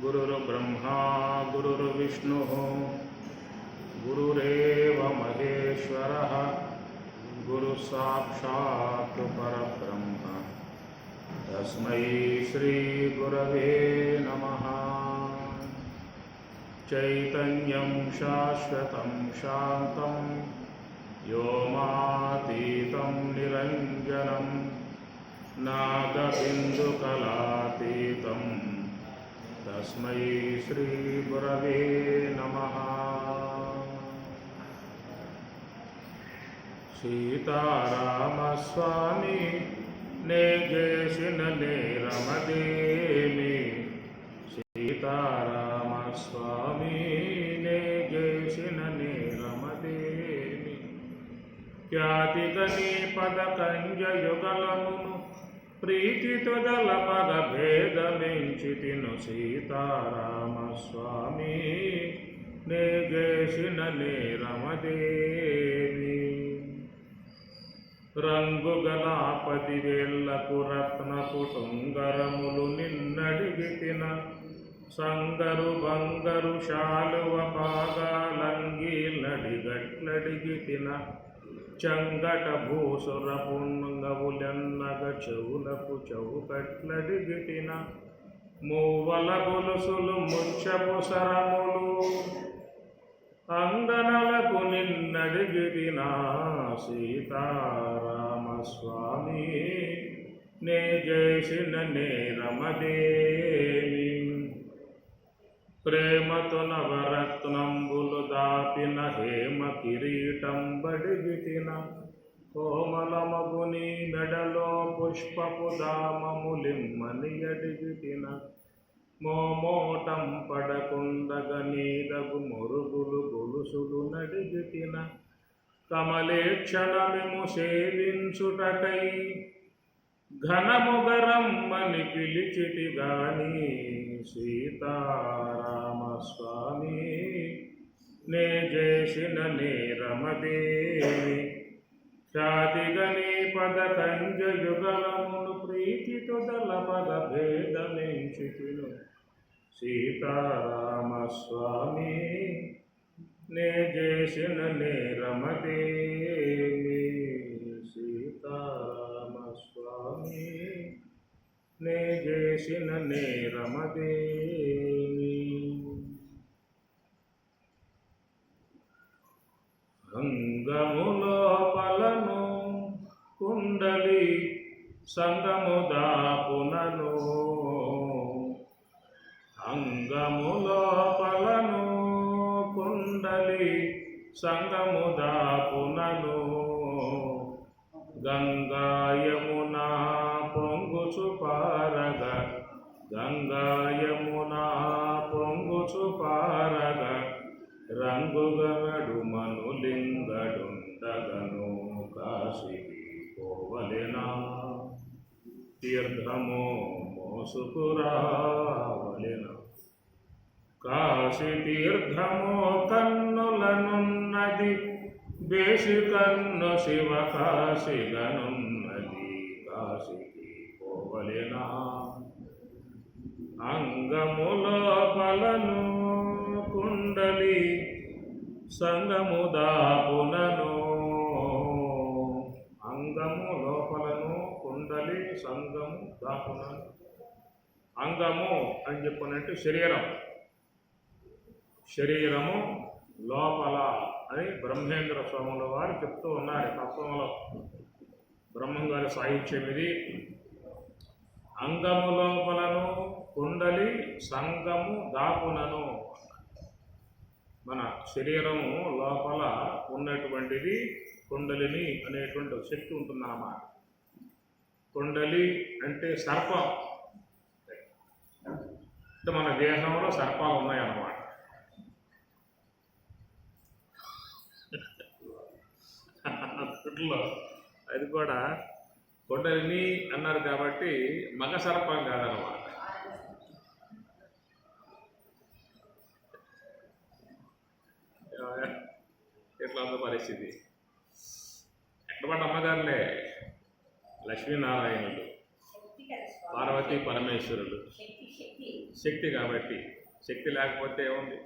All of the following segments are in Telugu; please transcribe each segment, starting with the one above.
गुरुर्ब्रह्मा गुरुर्विष्णुः गुरुरेव महेश्वरः गुरुसाक्षात् परब्रह्म तस्मै श्रीगुरवे नमः। चैतन्यं शाश्वतं शान्तं व्योमातीतं निरञ्जनं नादबिन्दुकलातीतं तस्मै श्रीगुरवे नमः। सीतारामस्वामी नेगेशिनले रमदेमि सीतारामस्वामी नेगेशिनले रमदेमि ख्यातिगनी पदकञ्जयुगलमुनु प्रीतितुदलपद भेदमिंचितिनु सीतारामस्वामी नेगेशिनले रमदेमि రంగుగల పదివేళ్లకు రత్నపు టుంగరములు నిన్నడిగితిన సంగరు బంగరు శాలువ పాగాలంగి నడిగట్లడిగితిన చంగట భూసుర పుంగవులెన్నగ చెవులకు చౌకట్లడిగితిన మూవల గొలుసులు ముచ్చపు సరములు అంగనలకు నిన్నడిగితిన సీతారామస్వామి నే చేసిన నేరమదేవి ప్రేమతో నవరత్నంబులు దాపిన హేమ కిరీటం బడిగితిన కోమలమగుని మెడలో పుష్పపు దామములిమ్మని అడిగితిన మోమోటం పడకుండగ నీదగు మొరుగులు గొలుసులు నడిగితిన కమలేక్షణమిము సేవించుటకై ఘనముగరమ్మని పిలిచితి గాని సీతారామస్వామి నే చేసిన నేరమదేవి ఖ్యాతిగని పద కంజయుగలమును ప్రీతితో దళ పద భేదమించితిను సీతారామస్వామి నే చేసిన నేరమదేవి సీతారామస్వామి నే చేసిన నేరమదేవి అంగములోపలను కుండలి సంగముదాపునను అంగములోపలను కుండలి సంగముదాపునను గంగాయమునా పొంగుచు పారగ గంగాయమునా పొంగుచు పారగ రంగుగడు మనులింగడుండగను కాశీకి పోవలెనా తీర్థము మోసుకురావలెనా కాశీ తీర్థము కన్నులనున్నది బేసి కన్ను శివ కాశీలనున్నది కాశీకి పోవలెనా అంగములోపలను కుండలి సంగముదాపునను అంగము లోపలను కుండలి సంగము దాపునను అంగము అని చెప్పినట్టు శరీరము లోపల అని బ్రహ్మేంద్ర స్వాముల వారు చెప్తూ ఉన్నారు తత్వంలో. బ్రహ్మం గారి సాహిత్యం ఇది. అంగము లోపలను కుండలి సంగము దాపునను. మన శరీరము లోపల ఉన్నటువంటిది కుండలిని అనేటువంటి శక్తి ఉంటుందన్నమాట. కుండలి అంటే సర్పం, అంటే మన దేహంలో సర్పాలు ఉన్నాయన్నమాట. అది కూడా కుండలిని అన్నారు కాబట్టి మగ సర్పం కాదన్నమాట. ఎట్లా ఉంది పరిస్థితి? ఎక్కడ పడ్డ అమ్మగారులే లక్ష్మీనారాయణుడు, పార్వతీ పరమేశ్వరుడు. శక్తి కాబట్టి, శక్తి లేకపోతే ఏముంది?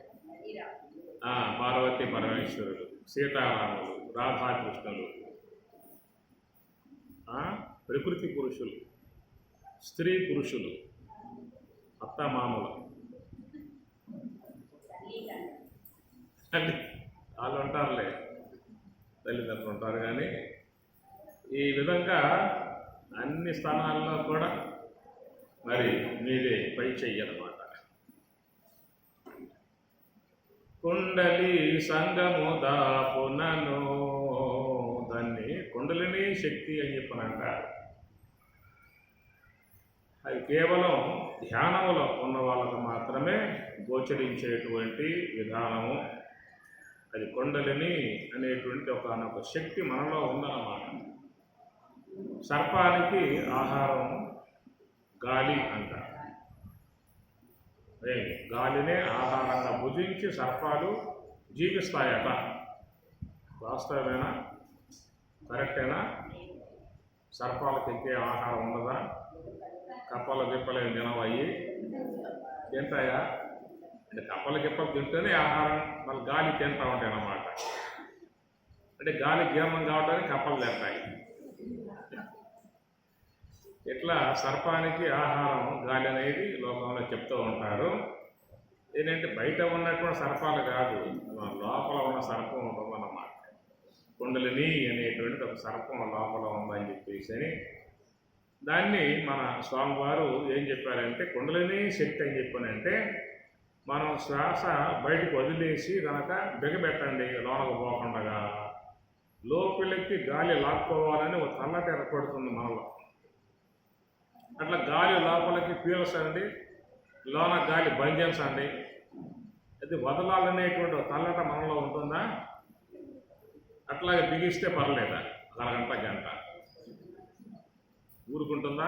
పార్వతీ పరమేశ్వరుడు, సీతారాములు, రాధాకృష్ణులు, ప్రకృతి పురుషులు, స్త్రీ పురుషులు, అత్తమామలు, వాళ్ళు ఉంటారులే, తల్లిదండ్రులు ఉంటారు. కానీ ఈ విధంగా అన్ని స్థానాల్లో కూడా మరి మీదే పై చెయ్యనమాట. కుండలి సంగము దాపునను, దాన్ని కుండలిని శక్తి అని చెప్పనంటారు. అది కేవలం ధ్యానంలో ఉన్న వాళ్ళకు మాత్రమే గోచరించేటువంటి విధానము. అది కుండలిని అనేటువంటి ఒక శక్తి మనలో ఉందన్నమాట. సర్పానికి ఆహారం గాలి అంటారు. గాలినే ఆహారంగా భుజించి సర్పాలు జీవిస్తాయట. వాస్తవమేనా? కరెక్టేనా? సర్పాలకు ఇంకే ఆహారం ఉండదా? కప్పలు గిప్పలేం తినవయ్యి తింటాయా? అంటే కప్పలు గిప్పలు తింటేనే ఆహారం, మళ్ళీ గాలి తింటా ఉంటాయి అన్నమాట. అంటే గాలి జీర్ణం కావడానికి కప్పలు తింటాయి. ఇట్లా సర్పానికి ఆహారం గాలి అనేది లోకంలో చెప్తూ ఉంటారు. ఏంటంటే బయట ఉన్నటువంటి సర్పాలు కాదు, లోపల ఉన్న సర్పం ఉంటుందన్నమాట. కుండలిని అనేటువంటి ఒక సర్పం లోపల ఉందని చెప్పేసి దాన్ని మన స్వామివారు ఏం చెప్పారంటే, కుండలిని శక్తి అని చెప్పానంటే, మనం శ్వాస బయటకు వదిలేసి కనుక బిగబెట్టండి లోనకు పోకుండా. లోపలికి గాలి లాక్కోవాలని ఒక తల్లట ఏర్పడుతుంది మనలో. అట్లా గాలి లోపలికి పీల్చండి, లోన గాలి బంధించండి. అది వదలాలనేటువంటి ఒక తల్లట మనలో ఉంటుందా? అట్లాగే బిగిస్తే పర్లేదా? అరగంట గంట ఊరుకుంటుందా?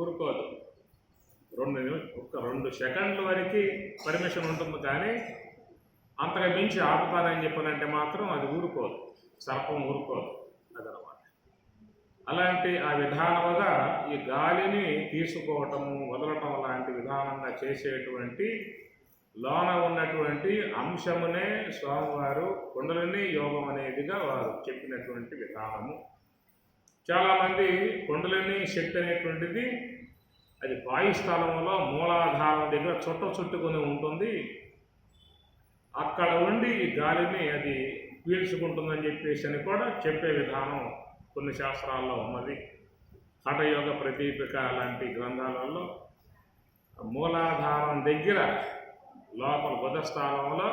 ఊరుకోదు. 2 సెకండ్ల వరకు పర్మిషన్ ఉంటుంది, కానీ అంతగా మించి ఆపుతానని చెప్పానంటే మాత్రం అది ఊరుకోదు, సర్పం ఊరుకోదు. అదనమాట. అలాంటి ఆ విధానముగా ఈ గాలిని తీసుకోవటము వదలటం లాంటి విధానంగా చేసేటువంటి లోన ఉన్నటువంటి అంశమునే స్వామివారు కుండలిని యోగం అనేదిగా వారు చెప్పినటువంటి విధానము. చాలామంది కుండలిని శక్తి అనేటువంటిది అది వాయుస్థలంలో మూలాధారం దగ్గర చుట్టుకొని ఉంటుంది. అక్కడ ఉండి ఈ గాలిని అది పీల్చుకుంటుందని చెప్పేసి అని కూడా చెప్పే విధానం కొన్ని శాస్త్రాల్లో ఉన్నది. హఠయోగ ప్రదీపిక లాంటి గ్రంథాలలో మూలాధారం దగ్గర లోపల బుధస్థానంలో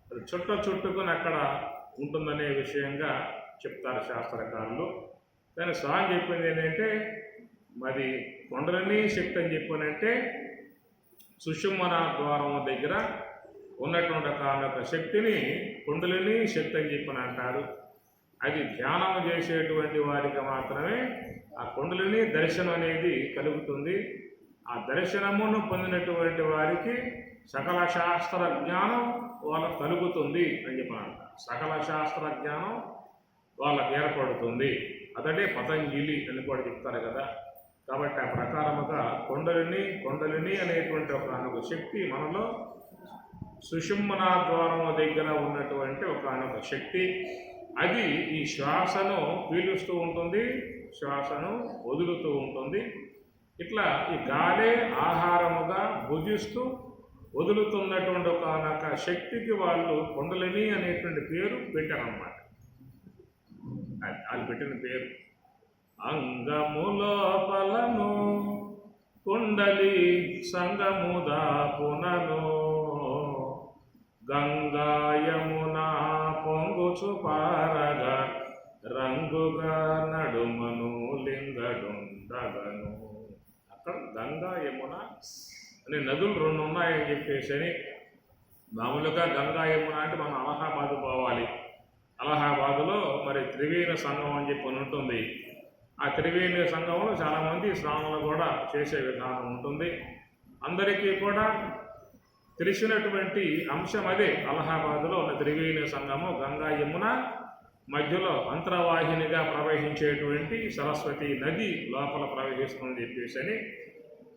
అది చుట్టుకొని అక్కడ ఉంటుందనే విషయంగా చెప్తారు శాస్త్రకారులు. కానీ స్వామి చెప్పింది ఏంటంటే, మరి కుండలిని శక్తి అని చెప్పానంటే సుషుమ్నా ద్వారం దగ్గర ఉన్నటువంటి ఒక శక్తిని కుండలిని శక్తి అని చెప్పని అంటారు. అది ధ్యానం చేసేటువంటి వారికి మాత్రమే ఆ కుండలిని దర్శనం అనేది కలుగుతుంది. ఆ దర్శనమును పొందినటువంటి వారికి సకల శాస్త్ర జ్ఞానం వాళ్ళకు కలుగుతుంది అని చెప్పనంట. సకల శాస్త్ర జ్ఞానం వాళ్ళకి ఏర్పడుతుంది. అదే పతంజలి అని కూడా చెప్తారు కదా. కాబట్టి ఆ ప్రకారముగా కుండలిని అనేటువంటి ఒక శక్తి మనలో సుషుమ్నా ద్వారం దగ్గర ఉన్నటువంటి ఒక శక్తి. అది ఈ శ్వాసను పీలుస్తూ ఉంటుంది, శ్వాసను వదులుతూ ఉంటుంది. ఇట్లా ఈ గాలే ఆహారముగా భుజిస్తూ వదులుతున్నటువంటి ఒక శక్తికి వాళ్ళు కుండలిని అనేటువంటి పేరు పెట్టారన్నమాట. వాళ్ళు పెట్టిన పేరు. అంగములోపలను కుండలి సంగము దాపునను, గంగాయమునా పొంగుచు పారగా రంగుగా నడుమను లింగడుండగను. అక్కడ గంగా యమున అనే నదులు 2 ఉన్నాయని చెప్పేసి అని. మామూలుగా గంగా యమున అంటే మనం అలహాబాద్ పోవాలి. అలహాబాదులో మరి త్రివేణి సంగమం అని చెప్పి ఉంటుంది. ఆ త్రివేణి సంగమంలో చాలామంది స్నానాలు కూడా చేసే విధానం ఉంటుంది. అందరికీ కూడా తెలిసినటువంటి అంశం అదే. అలహాబాదులో ఉన్న త్రివేణి సంగమం గంగా యమున మధ్యలో అంతర్వాహినిగా ప్రవహించేటువంటి సరస్వతి నది లోపల ప్రవహిస్తుందని చెప్పేసి అని,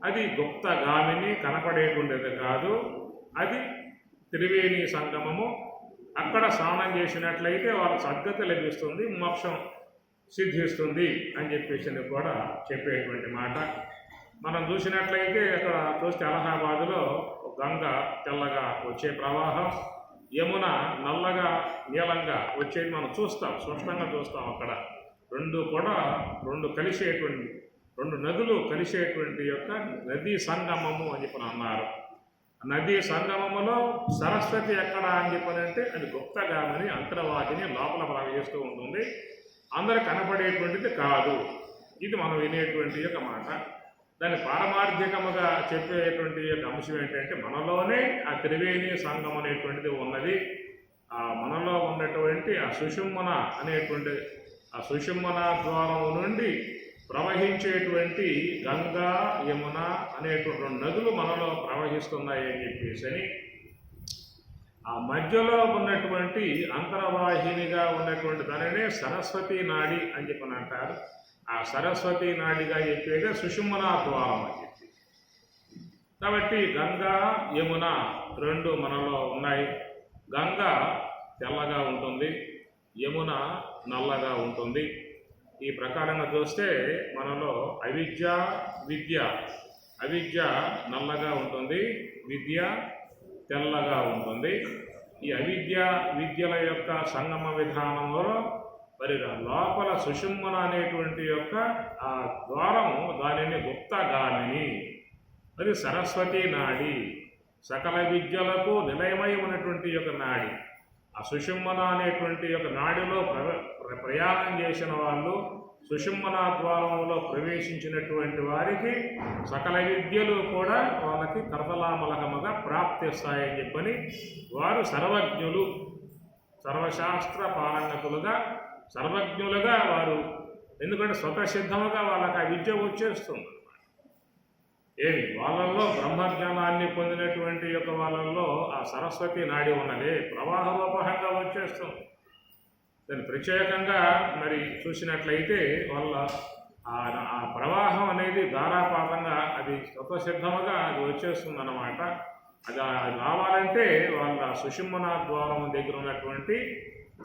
అది గుప్తగామిని, కనపడేటువంటిది కాదు, అది త్రివేణి సంగమము. అక్కడ స్నానం చేసినట్లయితే వాళ్ళ సద్గతి లభిస్తుంది, మోక్షం సిద్ధిస్తుంది అని చెప్పేసి కూడా చెప్పేటువంటి మాట. మనం చూసినట్లయితే అక్కడ చూస్తే అలహాబాదులో గంగ తెల్లగా వచ్చే ప్రవాహం, యమున నల్లగా నీలంగా వచ్చేది మనం చూస్తాం, స్పష్టంగా చూస్తాం. అక్కడ రెండు కలిసేటువంటి, రెండు నదులు కలిసేటువంటి యొక్క నదీ సంగమము అని చెప్పని అన్నారు. నదీ సంగమములో సరస్వతి ఎక్కడ అని చెప్పనంటే అది గుప్తగామిని, అంతర్వాహిని, లోపల ప్రవహిస్తూ ఉంటుంది, అందరు కనపడేటువంటిది కాదు. ఇది మనం వినేటువంటి యొక్క మాట. దాన్ని పారమార్థికముగా చెప్పేటువంటి యొక్క అంశం ఏంటంటే, మనలోనే ఆ త్రివేణి సంగమం అనేటువంటిది ఉన్నది. ఆ మనలో ఉన్నటువంటి ఆ సుషుమ్న అనేటువంటి ఆ సుషుమ్న ద్వారం నుండి ప్రవహించేటువంటి గంగా, యమున అనేటువంటి నదులు మనలో ప్రవహిస్తున్నాయి అని చెప్పేసి అని, ఆ మధ్యలో ఉన్నటువంటి అంతర్వాహినిగా ఉన్నటువంటి దానినే సరస్వతి నాడి అని చెప్పని అంటారు. ఆ సరస్వతి నాడిగా చెప్పేదే సుషుమ్న ద్వారం అని చెప్పి. కాబట్టి గంగా, యమున రెండు మనలో ఉన్నాయి. గంగ తెల్లగా ఉంటుంది, యమున నల్లగా ఉంటుంది. ఈ ప్రకారంగా చూస్తే మనలో అవిద్య, విద్య. అవిద్య నల్లగా ఉంటుంది, విద్య తెల్లగా ఉంటుంది. ఈ అవిద్య విద్యల యొక్క సంగమ విధానంలో మరి లోపల సుషుమ్న అనేటువంటి యొక్క ఆ ద్వారము, దానిని గుప్తగామిని, అది సరస్వతి నాడి, సకల విద్యలకు నిలయమై ఉన్నటువంటి యొక్క నాడి. ఆ సుషుమ్న అనేటువంటి యొక్క నాడిలో ప్రయాణం చేసిన వాళ్ళు, సుషుమ్న ద్వారంలో ప్రవేశించినటువంటి వారికి సకల విద్యలు కూడా వాళ్ళకి కరతలామలకముగా ప్రాప్తిస్తాయని చెప్పని వారు సర్వజ్ఞులు, సర్వశాస్త్ర పారంగతులుగా, సర్వజ్ఞులుగా వారు. ఎందుకంటే స్వతసిద్ధముగా వాళ్ళకి ఆ విద్య వచ్చేస్తుంది. వాళ్ళల్లో బ్రహ్మజ్ఞానాన్ని పొందినటువంటి యొక్క వాళ్ళల్లో ఆ సరస్వతి నాడి ఉన్నది, ప్రవాహోపహంగా వచ్చేస్తుంది. దాన్ని ప్రత్యేకంగా మరి చూసినట్లయితే వాళ్ళ ఆ ప్రవాహం అనేది ధారాపాతంగా అది స్వతసిద్ధముగా అది వచ్చేస్తుంది అన్నమాట. అది రావాలంటే వాళ్ళ సుషుమ్న ద్వారం దగ్గర ఉన్నటువంటి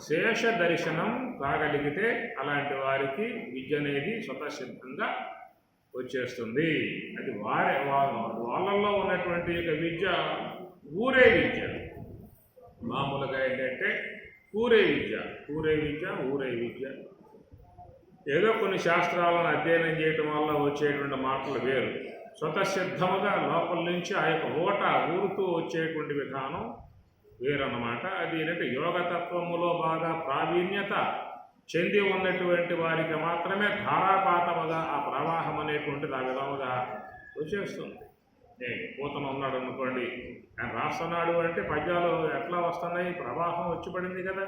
శేష దర్శనం కాగలిగితే అలాంటి వారికి విద్య అనేది స్వతసిద్ధంగా వచ్చేస్తుంది. అది వాళ్ళల్లో ఉన్నటువంటి యొక్క విద్య ఊరే విద్య. మామూలుగా ఏంటంటే ఊరే విద్య. ఏదో కొన్ని శాస్త్రాలను అధ్యయనం చేయటం వల్ల వచ్చేటువంటి మాటలు వేరు. స్వతసిద్ధముగా లోపల నుంచి ఆ యొక్క ఊరుతూ వచ్చేటువంటి విధానం వేరన్నమాట. అది ఏంటంటే యోగతత్వములో బాగా ప్రావీణ్యత చెంది ఉన్నటువంటి వారికి మాత్రమే ధారాపాతముగా ఆ ప్రవాహం అనేటువంటిది ఆ విధముగా వచ్చేస్తుంది. పోతన ఉన్నాడు అనుకోండి, ఆయన రాస్తున్నాడు అంటే పద్యాలు ఎట్లా వస్తున్నాయి, ప్రవాహం వచ్చి పడింది కదా.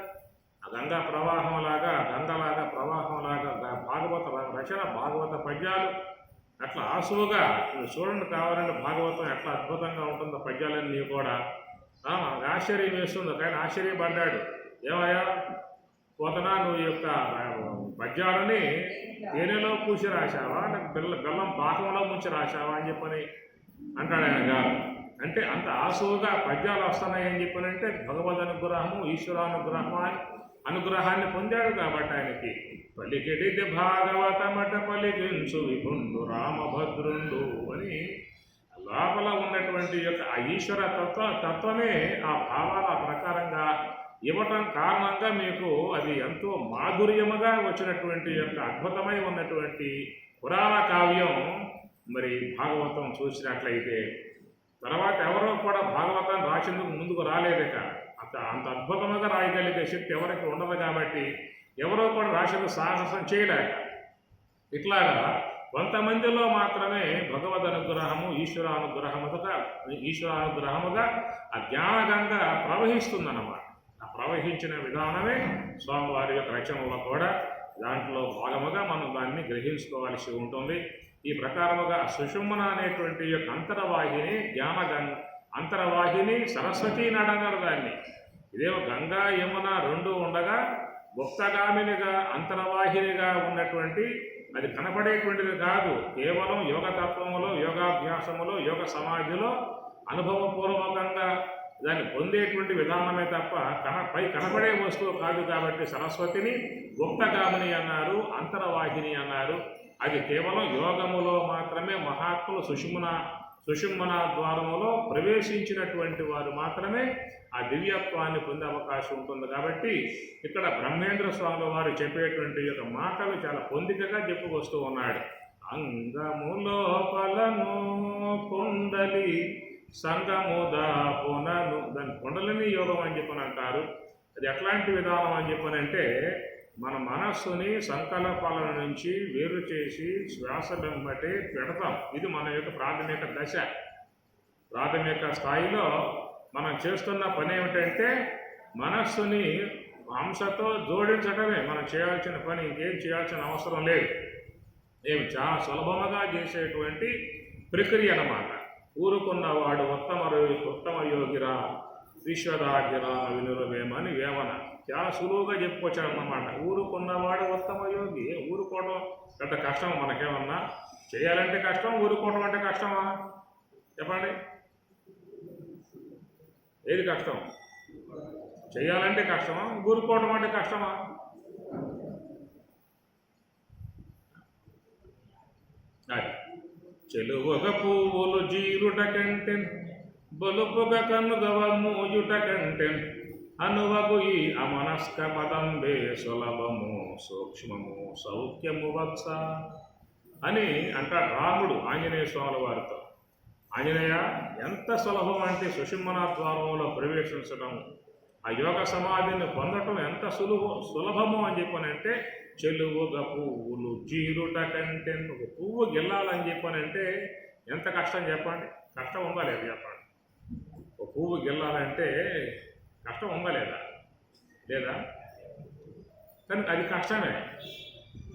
ఆ గంగా ప్రవాహంలాగా, గంగలాగా ప్రవాహంలాగా భాగవత రచన, భాగవత పద్యాలు అట్లా ఆసువుగా చూడండి. కావాలంటే భాగవతం ఎట్లా అద్భుతంగా ఉంటుందో పద్యాలన్నీ కూడా. మనకు ఆశ్చర్యం వేస్తుంది. కానీ ఆశ్చర్యపడ్డాడు, ఏమయ్యా పోతనా, నువ్వు యొక్క పద్యాలని తేనెలో పూసి రాశావా, నాకు బెల్లం పాకంలో ముంచి రాశావా అని చెప్పని అంటాడు ఆయన గారు. అంటే అంత ఆసువుగా పద్యాలు వస్తున్నాయని చెప్పనంటే భగవద్ అనుగ్రహము, అనుగ్రహాన్ని పొందాడు కాబట్టి ఆయనకి. పలికెడిది భాగవతమట పలికించు విపుండు రామభద్రుండు అని లోపల ఉన్నటువంటి యొక్క ఆ ఈశ్వర తత్వమే ఆ భావాల ప్రకారంగా ఇవ్వటం కారణంగా మీకు అది ఎంతో మాధుర్యముగా వచ్చినటువంటి యొక్క అద్భుతమై ఉన్నటువంటి పురాణ కావ్యం మరి భాగవతం చూసినట్లయితే. తర్వాత ఎవరో కూడా భాగవతాన్ని రాసేందుకు ముందుకు రాలేదట. అంత అద్భుతంగా రాయగలిగే శక్తి ఎవరికి ఉండదు కాబట్టి ఎవరో కూడా రాసేందుకు సాహసం చేయలేక, ఇట్లాగా కొంతమందిలో మాత్రమే భగవద్ అనుగ్రహము, ఈశ్వరానుగ్రహముగా ఆ జ్ఞానగంగా ప్రవహిస్తుందన్నమాట. ఆ ప్రవహించిన విధానమే స్వామివారి యొక్క రచనలో కూడా దాంట్లో భాగముగా మనం దాన్ని గ్రహించుకోవాల్సి ఉంటుంది. ఈ ప్రకారముగా సుషుమ్న అనేటువంటి యొక్క అంతర్వాహిని, అంతర్వాహిని సరస్వతి నడగల దాన్ని. ఇదేమో గంగా యమున రెండు ఉండగా గుప్తగామినిగా అంతర్వాహినిగా ఉన్నటువంటి అది కనపడేటువంటిది కాదు, కేవలం యోగ తత్వములో, యోగాభ్యాసములో, యోగ సమాధిలో అనుభవపూర్వకంగా దాన్ని పొందేటువంటి విధానమే తప్ప పై కనపడే వస్తువు కాదు. కాబట్టి సరస్వతిని గుప్తగామిని అన్నారు, అంతర్వాహిని అన్నారు. అది కేవలం యోగములో మాత్రమే మహాత్ములు సుషుమ్నా ద్వారములో ప్రవేశించినటువంటి వారు మాత్రమే ఆ దివ్యత్వాన్ని పొందే అవకాశం ఉంటుంది. కాబట్టి ఇక్కడ బ్రహ్మేంద్ర స్వామి వారు చెప్పేటువంటి యొక్క మాటలు చాలా పొందికగా చెప్పుకొస్తూ ఉన్నాడు. అంగములోపలను కుండలి సంగముదా పునను, దాని కుండలిని యోగం అని చెప్పని అంటారు. అది ఎట్లాంటి విధానం అని చెప్పనంటే మన మనస్సుని సంకల్పాల నుంచి వేరు చేసి శ్వాస వెంబటే పెడతాం. ఇది మన యొక్క ప్రాథమిక దశ. ప్రాథమిక స్థాయిలో మనం చేస్తున్న పని ఏమిటంటే మనస్సుని హంసతో జోడించడమే మనం చేయాల్సిన పని, ఇంకేం చేయాల్సిన అవసరం లేదు. మేము చాలా సులభంగా చేసేటువంటి ప్రక్రియ అన్నమాట. ఊరుకున్నవాడు ఉత్తమ యోగిరా విశ్వదాగిరా వినురవేమని వేమన చాలా సులువుగా చెప్పుకొచ్చాడన్నమాట. ఊరుకున్నవాడు ఉత్తమ యోగి. ఊరుకోవడం పెద్ద కష్టం మనకేమన్నా? చేయాలంటే కష్టం, ఊరుకోవడం అంటే కష్టమా? చెప్పండి, ఏది కష్టం? చేయాలంటే కష్టమా, ఊరుకోవడం అంటే కష్టమా? అది చెలువగ పువ్వులు జీరుట కంటే బొలుపుగ కనుగవ మూయుట కంటే అనువగు ఈ అమనస్క పదంబే సులభము సూక్ష్మము సౌఖ్యము వత్స అని అంటాడు రాముడు ఆంజనేయ స్వాముల వారితో. ఆంజనేయ, ఎంత సులభం అంటే సుషుమ్నా ద్వారంలో ప్రవేశించడం, ఆ యోగ సమాధిని పొందటం ఎంత సులభము అని చెప్పనంటే చెలువుగ పువ్వులు జీరుట కంటే, ఒక పువ్వు గిల్లాలని చెప్పనంటే ఎంత కష్టం చెప్పండి? కష్టం ఉందా లేదా చెప్పండి? ఒక పువ్వు గిల్లాలంటే కష్టం ఉందా లేదా? లేదా? కానీ అది కష్టమే.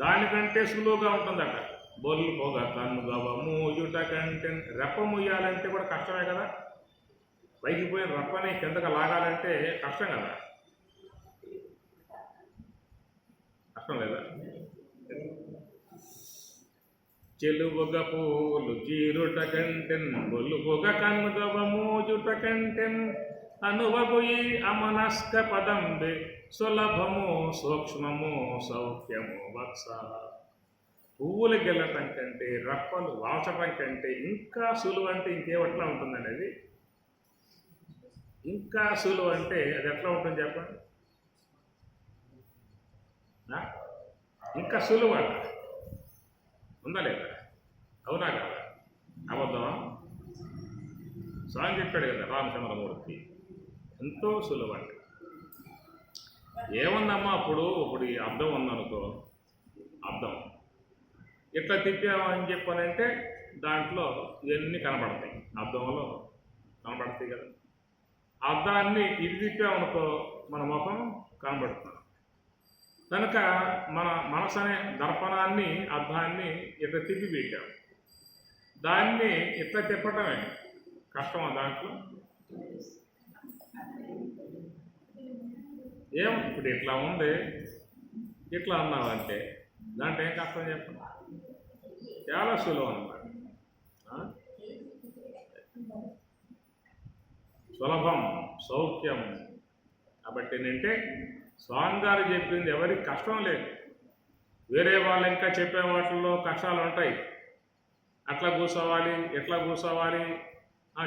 దానికంటే సులువుగా ఉంటుందట. బొల్లు పొగ కన్నుగవ మూయుట కంటే, రెప్ప ముయ్యాలంటే కూడా కష్టమే కదా. పైకి పోయిన రెప్పని కిందకు లాగాలంటే కష్టం కదా. కష్టం లేదా? చెలువగ పూలు జీరుట కంటెన్ బొల్లు పొగ కన్నుగవ మూయుట కంటెన్ అనువగు ఈ అమనస్క పదంబే సులభము సూక్ష్మము సౌఖ్యము వత్స. పువ్వులు గెల్లటం కంటే, రప్పలు వాల్చటం కంటే ఇంకా సులువు అంటే ఇంకేవట్లా ఉంటుందండి. అది ఇంకా సులువు అంటే అది ఎట్లా ఉంటుంది చెప్పండి? ఇంకా సులువు అంట ఉందా లేదా? అవునా కదా? అబద్ధమా? స్వామి చెప్పాడు కదా రామచంద్రమూర్తి, ఎంతో సులువు అంట. ఏముందమ్మా ఇప్పుడు ఈ అర్థం ఉందనుకో, అర్థం ఎట్లా తిప్పామని చెప్పానంటే దాంట్లో ఇవన్నీ కనబడతాయి, అర్థంలో కనబడతాయి కదా. అర్థాన్ని ఇది తిప్పామనుకో మన ముఖం కనబడుతుంది. కనుక మన మనసు అనే దర్పణాన్ని, అర్థాన్ని ఇట్లా తిప్పి పెట్టాము. దాన్ని ఇట్లా తిప్పటమే కష్టమా దాంట్లో? ఏం ఇప్పుడు ఇట్లా ఉంది, ఇట్లా అన్నావంటే దాంట్లో ఏం కష్టం చెప్పండి? చాలా సులువు అన్నమాట. సులభం సౌఖ్యం. కాబట్టి ఏంటంటే స్వామి గారు చెప్పింది ఎవరికి కష్టం లేదు. వేరే వాళ్ళు ఇంకా చెప్పే వాటిల్లో కష్టాలు ఉంటాయి. అట్లా కూర్చోవాలి, ఎట్లా కూర్చోవాలి,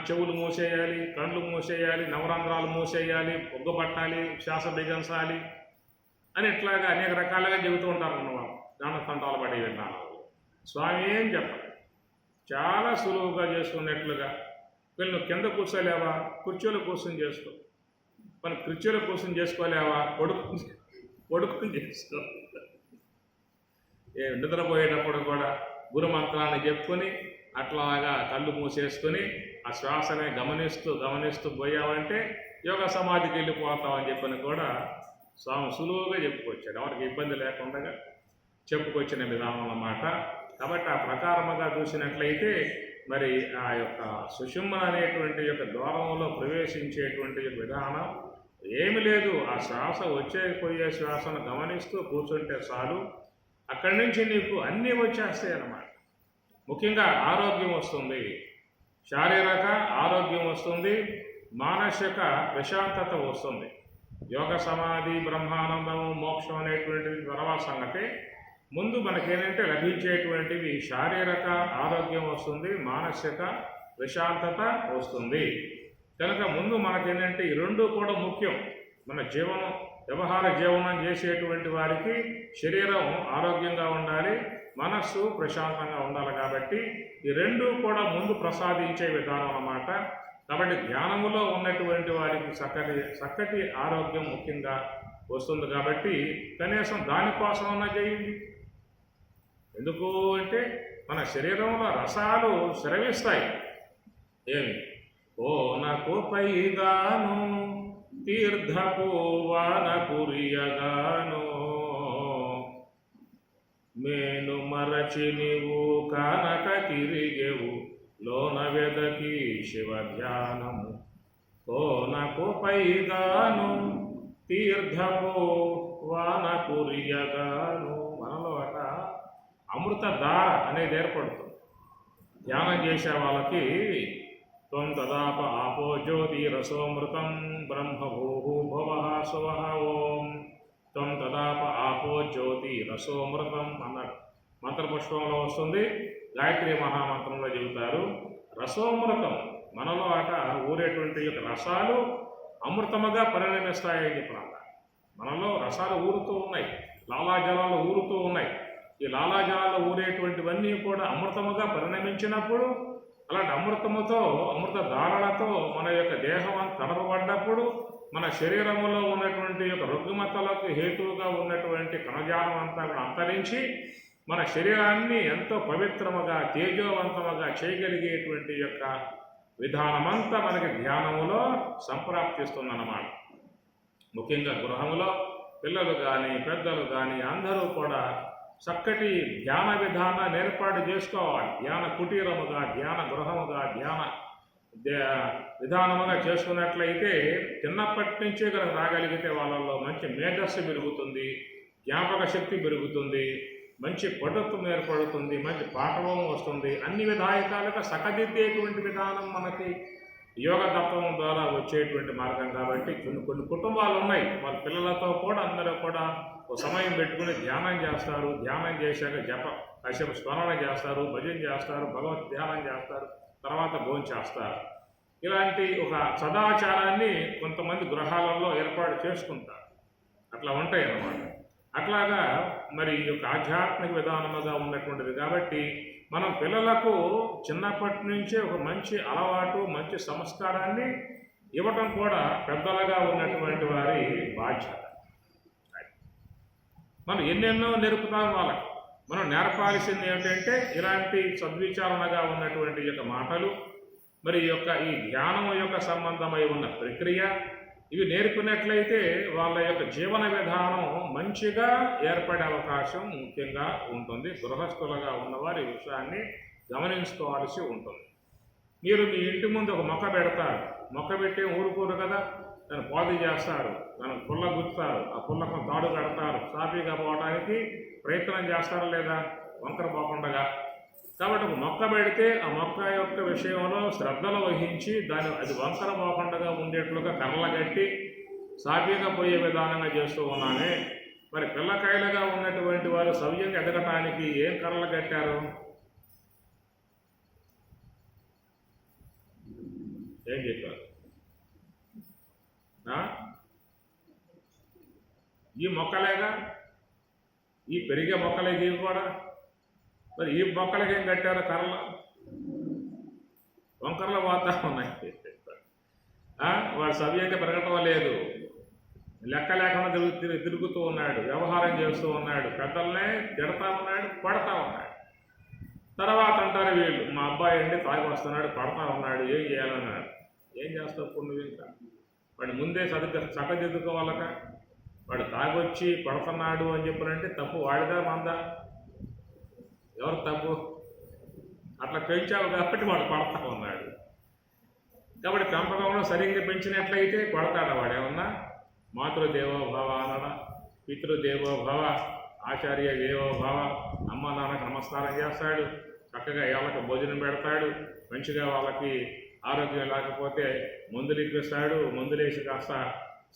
చెవులు మూసేయాలి, కళ్ళు మూసేయాలి, నవరంధ్రాలు మూసేయాలి, ఒగ్గబట్టాలి, శ్వాస బిగించాలి అని ఇట్లాగా అనేక రకాలుగా చెబుతూ ఉంటారు అన్నమాట. దాని తంటాలు పడి విన్నాను. స్వామి ఏం చెప్పాలి, చాలా సులువుగా చేసుకున్నట్లుగా. వీళ్ళు నువ్వు కింద కూర్చోలేవా, కుర్చీలో కూర్చొని చేసుకో. మన కుర్చీలో కూర్చొని చేసుకోలేవా, పడుకుని చేసుకో. నిద్రపోయేటప్పుడు కూడా గురు మంత్రాన్ని చెప్పుకొని అట్లాగా కళ్ళు మూసేసుకొని ఆ శ్వాసనే గమనిస్తూ పోయావంటే యోగ సమాధికి వెళ్ళిపోతామని చెప్పని కూడా స్వామి సులువుగా చెప్పుకొచ్చాడు. ఎవరికి ఇబ్బంది లేకుండా చెప్పుకొచ్చిన విధానం అన్నమాట. కాబట్టి ఆ ప్రకారముగా చూసినట్లయితే మరి ఆ యొక్క సుషుమ్న అనేటువంటి యొక్క ద్వారంలో ప్రవేశించేటువంటి విధానం ఏమి లేదు, ఆ శ్వాస వచ్చే పోయే శ్వాసను గమనిస్తూ కూర్చుంటే చాలు. అక్కడి నుంచి నీకు అన్నీ వచ్చేస్తాయి అన్నమాట. ముఖ్యంగా ఆరోగ్యం వస్తుంది, శారీరక ఆరోగ్యం వస్తుంది, మానసిక ప్రశాంతత వస్తుంది. యోగ సమాధి బ్రహ్మానందం మోక్షం అనేటువంటిది తర్వాత సంగతి. ముందు మనకేంటంటే లభించేటువంటివి శారీరక ఆరోగ్యం వస్తుంది, మానసిక ప్రశాంతత వస్తుంది. కనుక ముందు మనకేంటంటే ఈ రెండు కూడా ముఖ్యం. మన జీవనం వ్యవహార జీవనం చేసేటువంటి వారికి శరీరం ఆరోగ్యంగా ఉండాలి, మనస్సు ప్రశాంతంగా ఉండాలి. కాబట్టి ఈ రెండు కూడా ముందు ప్రసాదించే విధానం అన్నమాట. కాబట్టి ధ్యానములో ఉన్నటువంటి వారికి చక్కటి ఆరోగ్యం ముఖ్యంగా వస్తుంది. కాబట్టి కనీసం దానికోసమన్నా చేయండి. ఎందుకు అంటే మన శరీరంలో రసాలు స్రవిస్తాయి. ఏమి ఓనకు పైగాను తీర్థపు వాన కురియగాను మేను మరచి నీవు కానక తిరిగెవు లోన వెదకి శివ ధ్యానము. కోనకు పైగాను తీర్థపు వాన కురియగాను. మనలో అట అమృత ధార అనేది ఏర్పడుతుంది. ధ్యానం చేసే వాళ్ళకి త్వం తదాప ఆపో జ్యోతి రసోమృతం బ్రహ్మభూహు భువః సువః ఓం త్వం తదాప ఆపో జ్యోతి రసోమృతం అన్నాడు. మంత్రపుష్పంలో వస్తుంది, గాయత్రి మహామంత్రంలో చెబుతారు. రసోమృతం మనలో అట ఊరేటువంటి యొక్క రసాలు అమృతముగా పరిణమిస్తాయని చెప్పినాక మనలో రసాలు ఊరుతూ ఉన్నాయి, లాలాజలాలు ఊరుతూ ఉన్నాయి. ఈ లాలాజలాలు ఊరేటువంటివన్నీ కూడా అమృతముగా పరిణమించినప్పుడు, అలాంటి అమృతముతో అమృత ధారలతో మన యొక్క దేహం తడపబడ్డప్పుడు మన శరీరంలో ఉన్నటువంటి యొక్క రుగ్మతలకు హేతువుగా ఉన్నటువంటి కణజాలం అంతా కూడా అంతరించి మన శరీరాన్ని ఎంతో పవిత్రముగా తేజోవంతముగా చేయగలిగేటువంటి యొక్క విధానమంతా మనకి ధ్యానములో సంప్రాప్తిస్తుందన్నమాట. ముఖ్యంగా గృహంలో పిల్లలు కానీ పెద్దలు కానీ అందరూ కూడా చక్కటి ధ్యాన విధానాన్ని ఏర్పాటు చేసుకోవాలి. ధ్యాన కుటీరముగా, ధ్యాన గృహముగా, ధ్యాన విధానముగా చేసుకున్నట్లయితే చిన్నప్పటి నుంచే కనుక రాగలిగితే వాళ్ళల్లో మంచి మేధస్సు పెరుగుతుంది, జ్ఞాపక శక్తి పెరుగుతుంది, మంచి పటుత్వం ఏర్పడుతుంది, మంచి పాఠవం వస్తుంది. అన్ని విధాయకాలుగా సకదిద్దేటువంటి విధానం మనకి యోగ తత్వం ద్వారా వచ్చేటువంటి మార్గం. కాబట్టి కొన్ని కుటుంబాలు ఉన్నాయి, వాళ్ళ పిల్లలతో కూడా అందరూ కూడా ఒక సమయం పెట్టుకుని ధ్యానం చేస్తారు. ధ్యానం చేశాక కాసేపు స్మరణ చేస్తారు, భజన చేస్తారు, భగవత్ ధ్యానం చేస్తారు, తర్వాత భోజనం చేస్తారు. ఇలాంటి ఒక సదాచారాన్ని కొంతమంది గృహాలలో ఏర్పాటు చేసుకుంటారు. అట్లా ఉంటాయి అన్నమాట. అట్లాగా మరి ఈ యొక్క ఆధ్యాత్మిక విధానముగా ఉన్నటువంటిది. కాబట్టి మనం పిల్లలకు చిన్నప్పటి నుంచే ఒక మంచి అలవాటు, మంచి సంస్కారాన్ని ఇవ్వటం కూడా పెద్దలుగా ఉన్నటువంటి వారి బాధ్యత. మనం ఎన్నెన్నో నేర్పుతాం వాళ్ళకి. మనం నేర్పాల్సింది ఏమిటంటే ఇలాంటి సద్విచారణగా ఉన్నటువంటి యొక్క మాటలు, మరి ఈ ధ్యానం యొక్క సంబంధమై ఉన్న ప్రక్రియ, ఇవి నేర్పినట్లయితే వాళ్ళ యొక్క జీవన విధానం మంచిగా ఏర్పడే అవకాశం ముఖ్యంగా ఉంటుంది. గృహస్థులుగా ఉన్నవారు ఈ విషయాన్ని గమనించుకోవాల్సి ఉంటుంది. మీరు మీ ఇంటి ముందు ఒక మొక్క పెడతారు, మొక్క పెట్టి ఊరుకోరు కదా, దాన్ని పాదు చేస్తారు, దానికి పుల్ల గుచ్చుతారు, ఆ పుల్లకు తాడు కడతారు, సాఫీగా పోవడానికి ప్రయత్నం చేస్తారా లేదా, వంకర పోకుండా. కాబట్టి ఒక మొక్క పెడితే ఆ మొక్క యొక్క విషయంలో శ్రద్ధలు వహించి అది వంకర పోకుండా ఉండేట్లుగా కర్రలు కట్టి సాఫీగా పోయే విధానంగా చేస్తూ ఉన్నానే. మరి పిల్లకాయలుగా ఉన్నటువంటి వారు సవ్యంగా ఎదగటానికి ఏం కర్రలు కట్టారు? ఏం చెప్పారు? ఈ మొక్కలేగా, ఈ పెరిగే మొక్కలేగా ఇవి కూడా. మరి ఈ మొక్కలకి ఏం కట్టారు? కర్రలు వంకరలు పోతా ఉన్నాయి. వాడు సవ్యంగా పెరగటం లేదు, లెక్క లేకుండా తిరుగుతూ ఉన్నాడు, వ్యవహారం చేస్తూ ఉన్నాడు, పెద్దలనే తిడతా ఉన్నాడు, కొడతా ఉన్నాడు. తర్వాత అంటారు వీళ్ళు, మా అబ్బాయి అండి తాగి వస్తున్నాడు, కొడతా ఉన్నాడు, ఏం చేయాలన్నాడు. ఏం చేస్తావు ఇప్పుడు నువ్వు? ఇంకా వాడు ముందే చక్కదిద్దుకోవాలక. వాడు తాగొచ్చి కొడుతున్నాడు అని చెప్పారంటే తప్పు వాడిదా మందా? ఎవరు తప్పు? అట్లా పెంచావు కాబట్టి వాడు కొడతా ఉన్నాడు. కాబట్టి పెంపకంలో సరిగ్గా పెంచినట్లయితే కొడతాడా వాడు? ఏమన్నా మాతృదేవో భవ అనడ, పితృదేవో భవ, ఆచార్య దేవో భవ, అమ్మ నాన్నకు నమస్కారం చేస్తాడు, చక్కగా వాళ్ళకి భోజనం పెడతాడు, మంచిగా వాళ్ళకి ఆరోగ్యం లేకపోతే మందులు ఇప్పిస్తాడు, మందులేసి కాస్త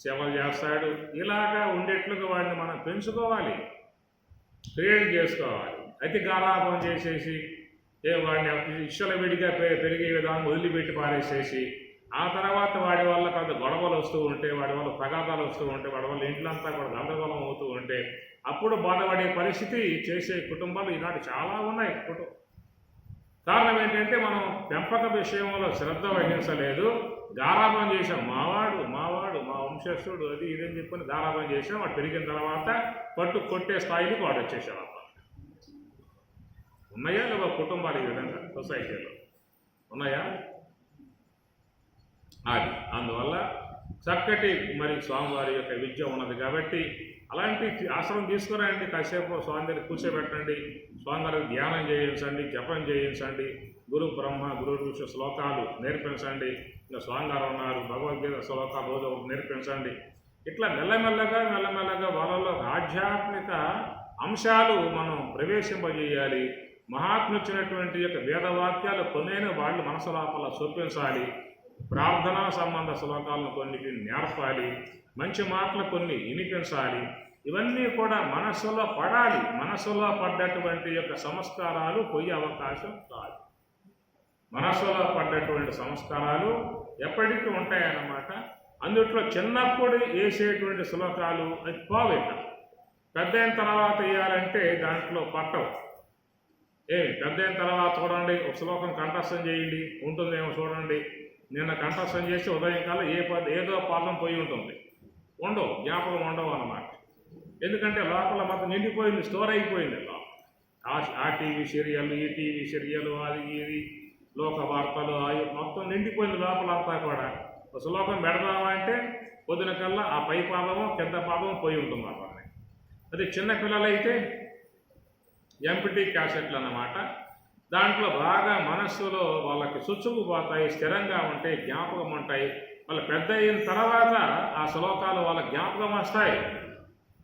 సేవలు చేస్తాడు. ఇలాగా ఉండేట్లుగా వాడిని మనం పెంచుకోవాలి, క్రియేట్ చేసుకోవాలి. అతి గారాబం చేసేసి వాడిని ఇష్టల విడిగా పెరిగే విధానం వదిలిపెట్టి పారేసేసి ఆ తర్వాత వాడి వల్ల పెద్ద గొడవలు వస్తూ ఉంటే, వాడి వల్ల తగాదాలు వస్తూ ఉంటే, వాడి వల్ల ఇంట్లంతా కూడా గందరగోళం అవుతూ ఉంటే అప్పుడు బాధపడే పరిస్థితి చేసే కుటుంబాలు ఈనాడు చాలా ఉన్నాయి. కారణం ఏంటంటే మనం పెంపక విషయంలో శ్రద్ధ వహించలేదు, గారాబం చేసాం. మావాడు మావాడు మా వంశస్థుడు అది ఇదని చెప్పని గారాబం చేసాం. వాడు పెరిగిన తర్వాత పట్టు కొట్టే స్థాయికి వాడు వచ్చేసాడు. ఉన్నాయా లేవా కుటుంబాలు ఈ విధంగా సొసైటీలో ఉన్నాయా? అది అందువల్ల చక్కటి మరి స్వామివారి యొక్క విద్య ఉన్నది కాబట్టి అలాంటి ఆశ్రమం తీసుకురండి, కాసేపు స్వామి దగ్గర కూర్చోబెట్టండి, స్వామివారికి ధ్యానం చేయించండి, జపం చేయించండి, గురు బ్రహ్మ గురు ఋషి శ్లోకాలు నేర్పించండి. ఇంకా స్వామివారు ఉన్నారు, భగవద్గీత శ్లోకాలు రోజు నేర్పించండి. ఇట్లా మెల్లమెల్లగా వాళ్ళలో ఆధ్యాత్మిక అంశాలు మనం ప్రవేశింపజేయాలి. మహాత్ములు ఇచ్చినటువంటి యొక్క వేదవాక్యాలు కొన్నైనా వాళ్ళు మనసు లోపల చొప్పించాలి. ప్రార్థనా సంబంధ శ్లోకాలను కొన్నికి నేర్పాలి, మంచి మాటలు కొన్ని వినిపించాలి. ఇవన్నీ కూడా మనస్సులో పడాలి. మనస్సులో పడ్డటువంటి యొక్క సంస్కారాలు పోయే అవకాశం కాదు. మనస్సులో పడ్డటువంటి సంస్కారాలు ఎప్పటికీ ఉంటాయన్నమాట. అందుట్లో చిన్నప్పుడు వేసేటువంటి శ్లోకాలు అది పోవేట, పెద్ద అయిన తర్వాత వేయాలంటే దాంట్లో పట్టవు. పెద్ద అయిన తర్వాత చూడండి, ఒక శ్లోకం కంఠస్థం చేయండి, ఉంటుందేమో చూడండి. నిన్న కంఠస్థం చేసి ఉదయం కల్లా ఏదో పాదం పోయి ఉంటుంది, ఉండవు, జ్ఞాపకం ఉండవు అన్నమాట. ఎందుకంటే లోపల మొత్తం నిండిపోయింది, స్టోర్ అయిపోయింది. ఆ టీవీ సీరియల్, ఈ టీవీ సీరియల్, అది ఇది లోక వార్తలు మొత్తం నిండిపోయింది లోపలంతా కూడా. ఒక శ్లోకం పెడదామా అంటే పొద్దున కల్లా ఆ పై పాదము కింద పాదము పోయి ఉంటుంది అన్నమాట. అది చిన్నపిల్లలైతే ఎంపిటీ క్యాసెట్లు అన్నమాట. దాంట్లో బాగా మనస్సులో వాళ్ళకి చుచ్చుకుపోతాయి, స్థిరంగా ఉంటాయి, జ్ఞాపకం ఉంటాయి. వాళ్ళ పెద్ద అయిన తర్వాత ఆ శ్లోకాలు వాళ్ళ జ్ఞాపకం వస్తాయి.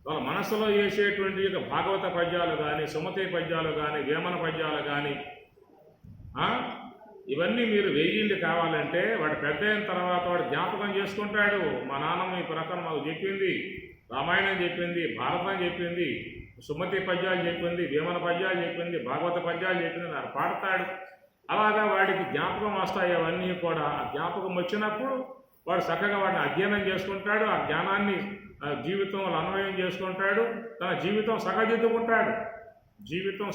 వాళ్ళ మనస్సులో వేసేటువంటి భాగవత పద్యాలు కానీ, సుమతి పద్యాలు కానీ, వేమన పద్యాలు కానీ ఇవన్నీ మీరు వెయ్యిండి కావాలంటే వాడు పెద్ద అయిన తర్వాత వాడు జ్ఞాపకం చేసుకుంటాడు. మా నాన్నమ్మ ఈ ప్రకారం మాకు చెప్పింది, రామాయణం చెప్పింది, భారతం చెప్పింది, సుమతి పద్యాలు చెప్పింది, వేమన పద్యాలు చెప్పింది, భాగవత పద్యాలు చెప్పింది, నాకు పాడతాడు. అలాగా వాడికి జ్ఞాపకం వస్తాయి. అవన్నీ కూడా ఆ జ్ఞాపకం వచ్చినప్పుడు వాడు చక్కగా వాడిని అధ్యయనం చేసుకుంటాడు, ఆ జ్ఞానాన్ని జీవితంలో అన్వయం చేసుకుంటాడు, తన జీవితం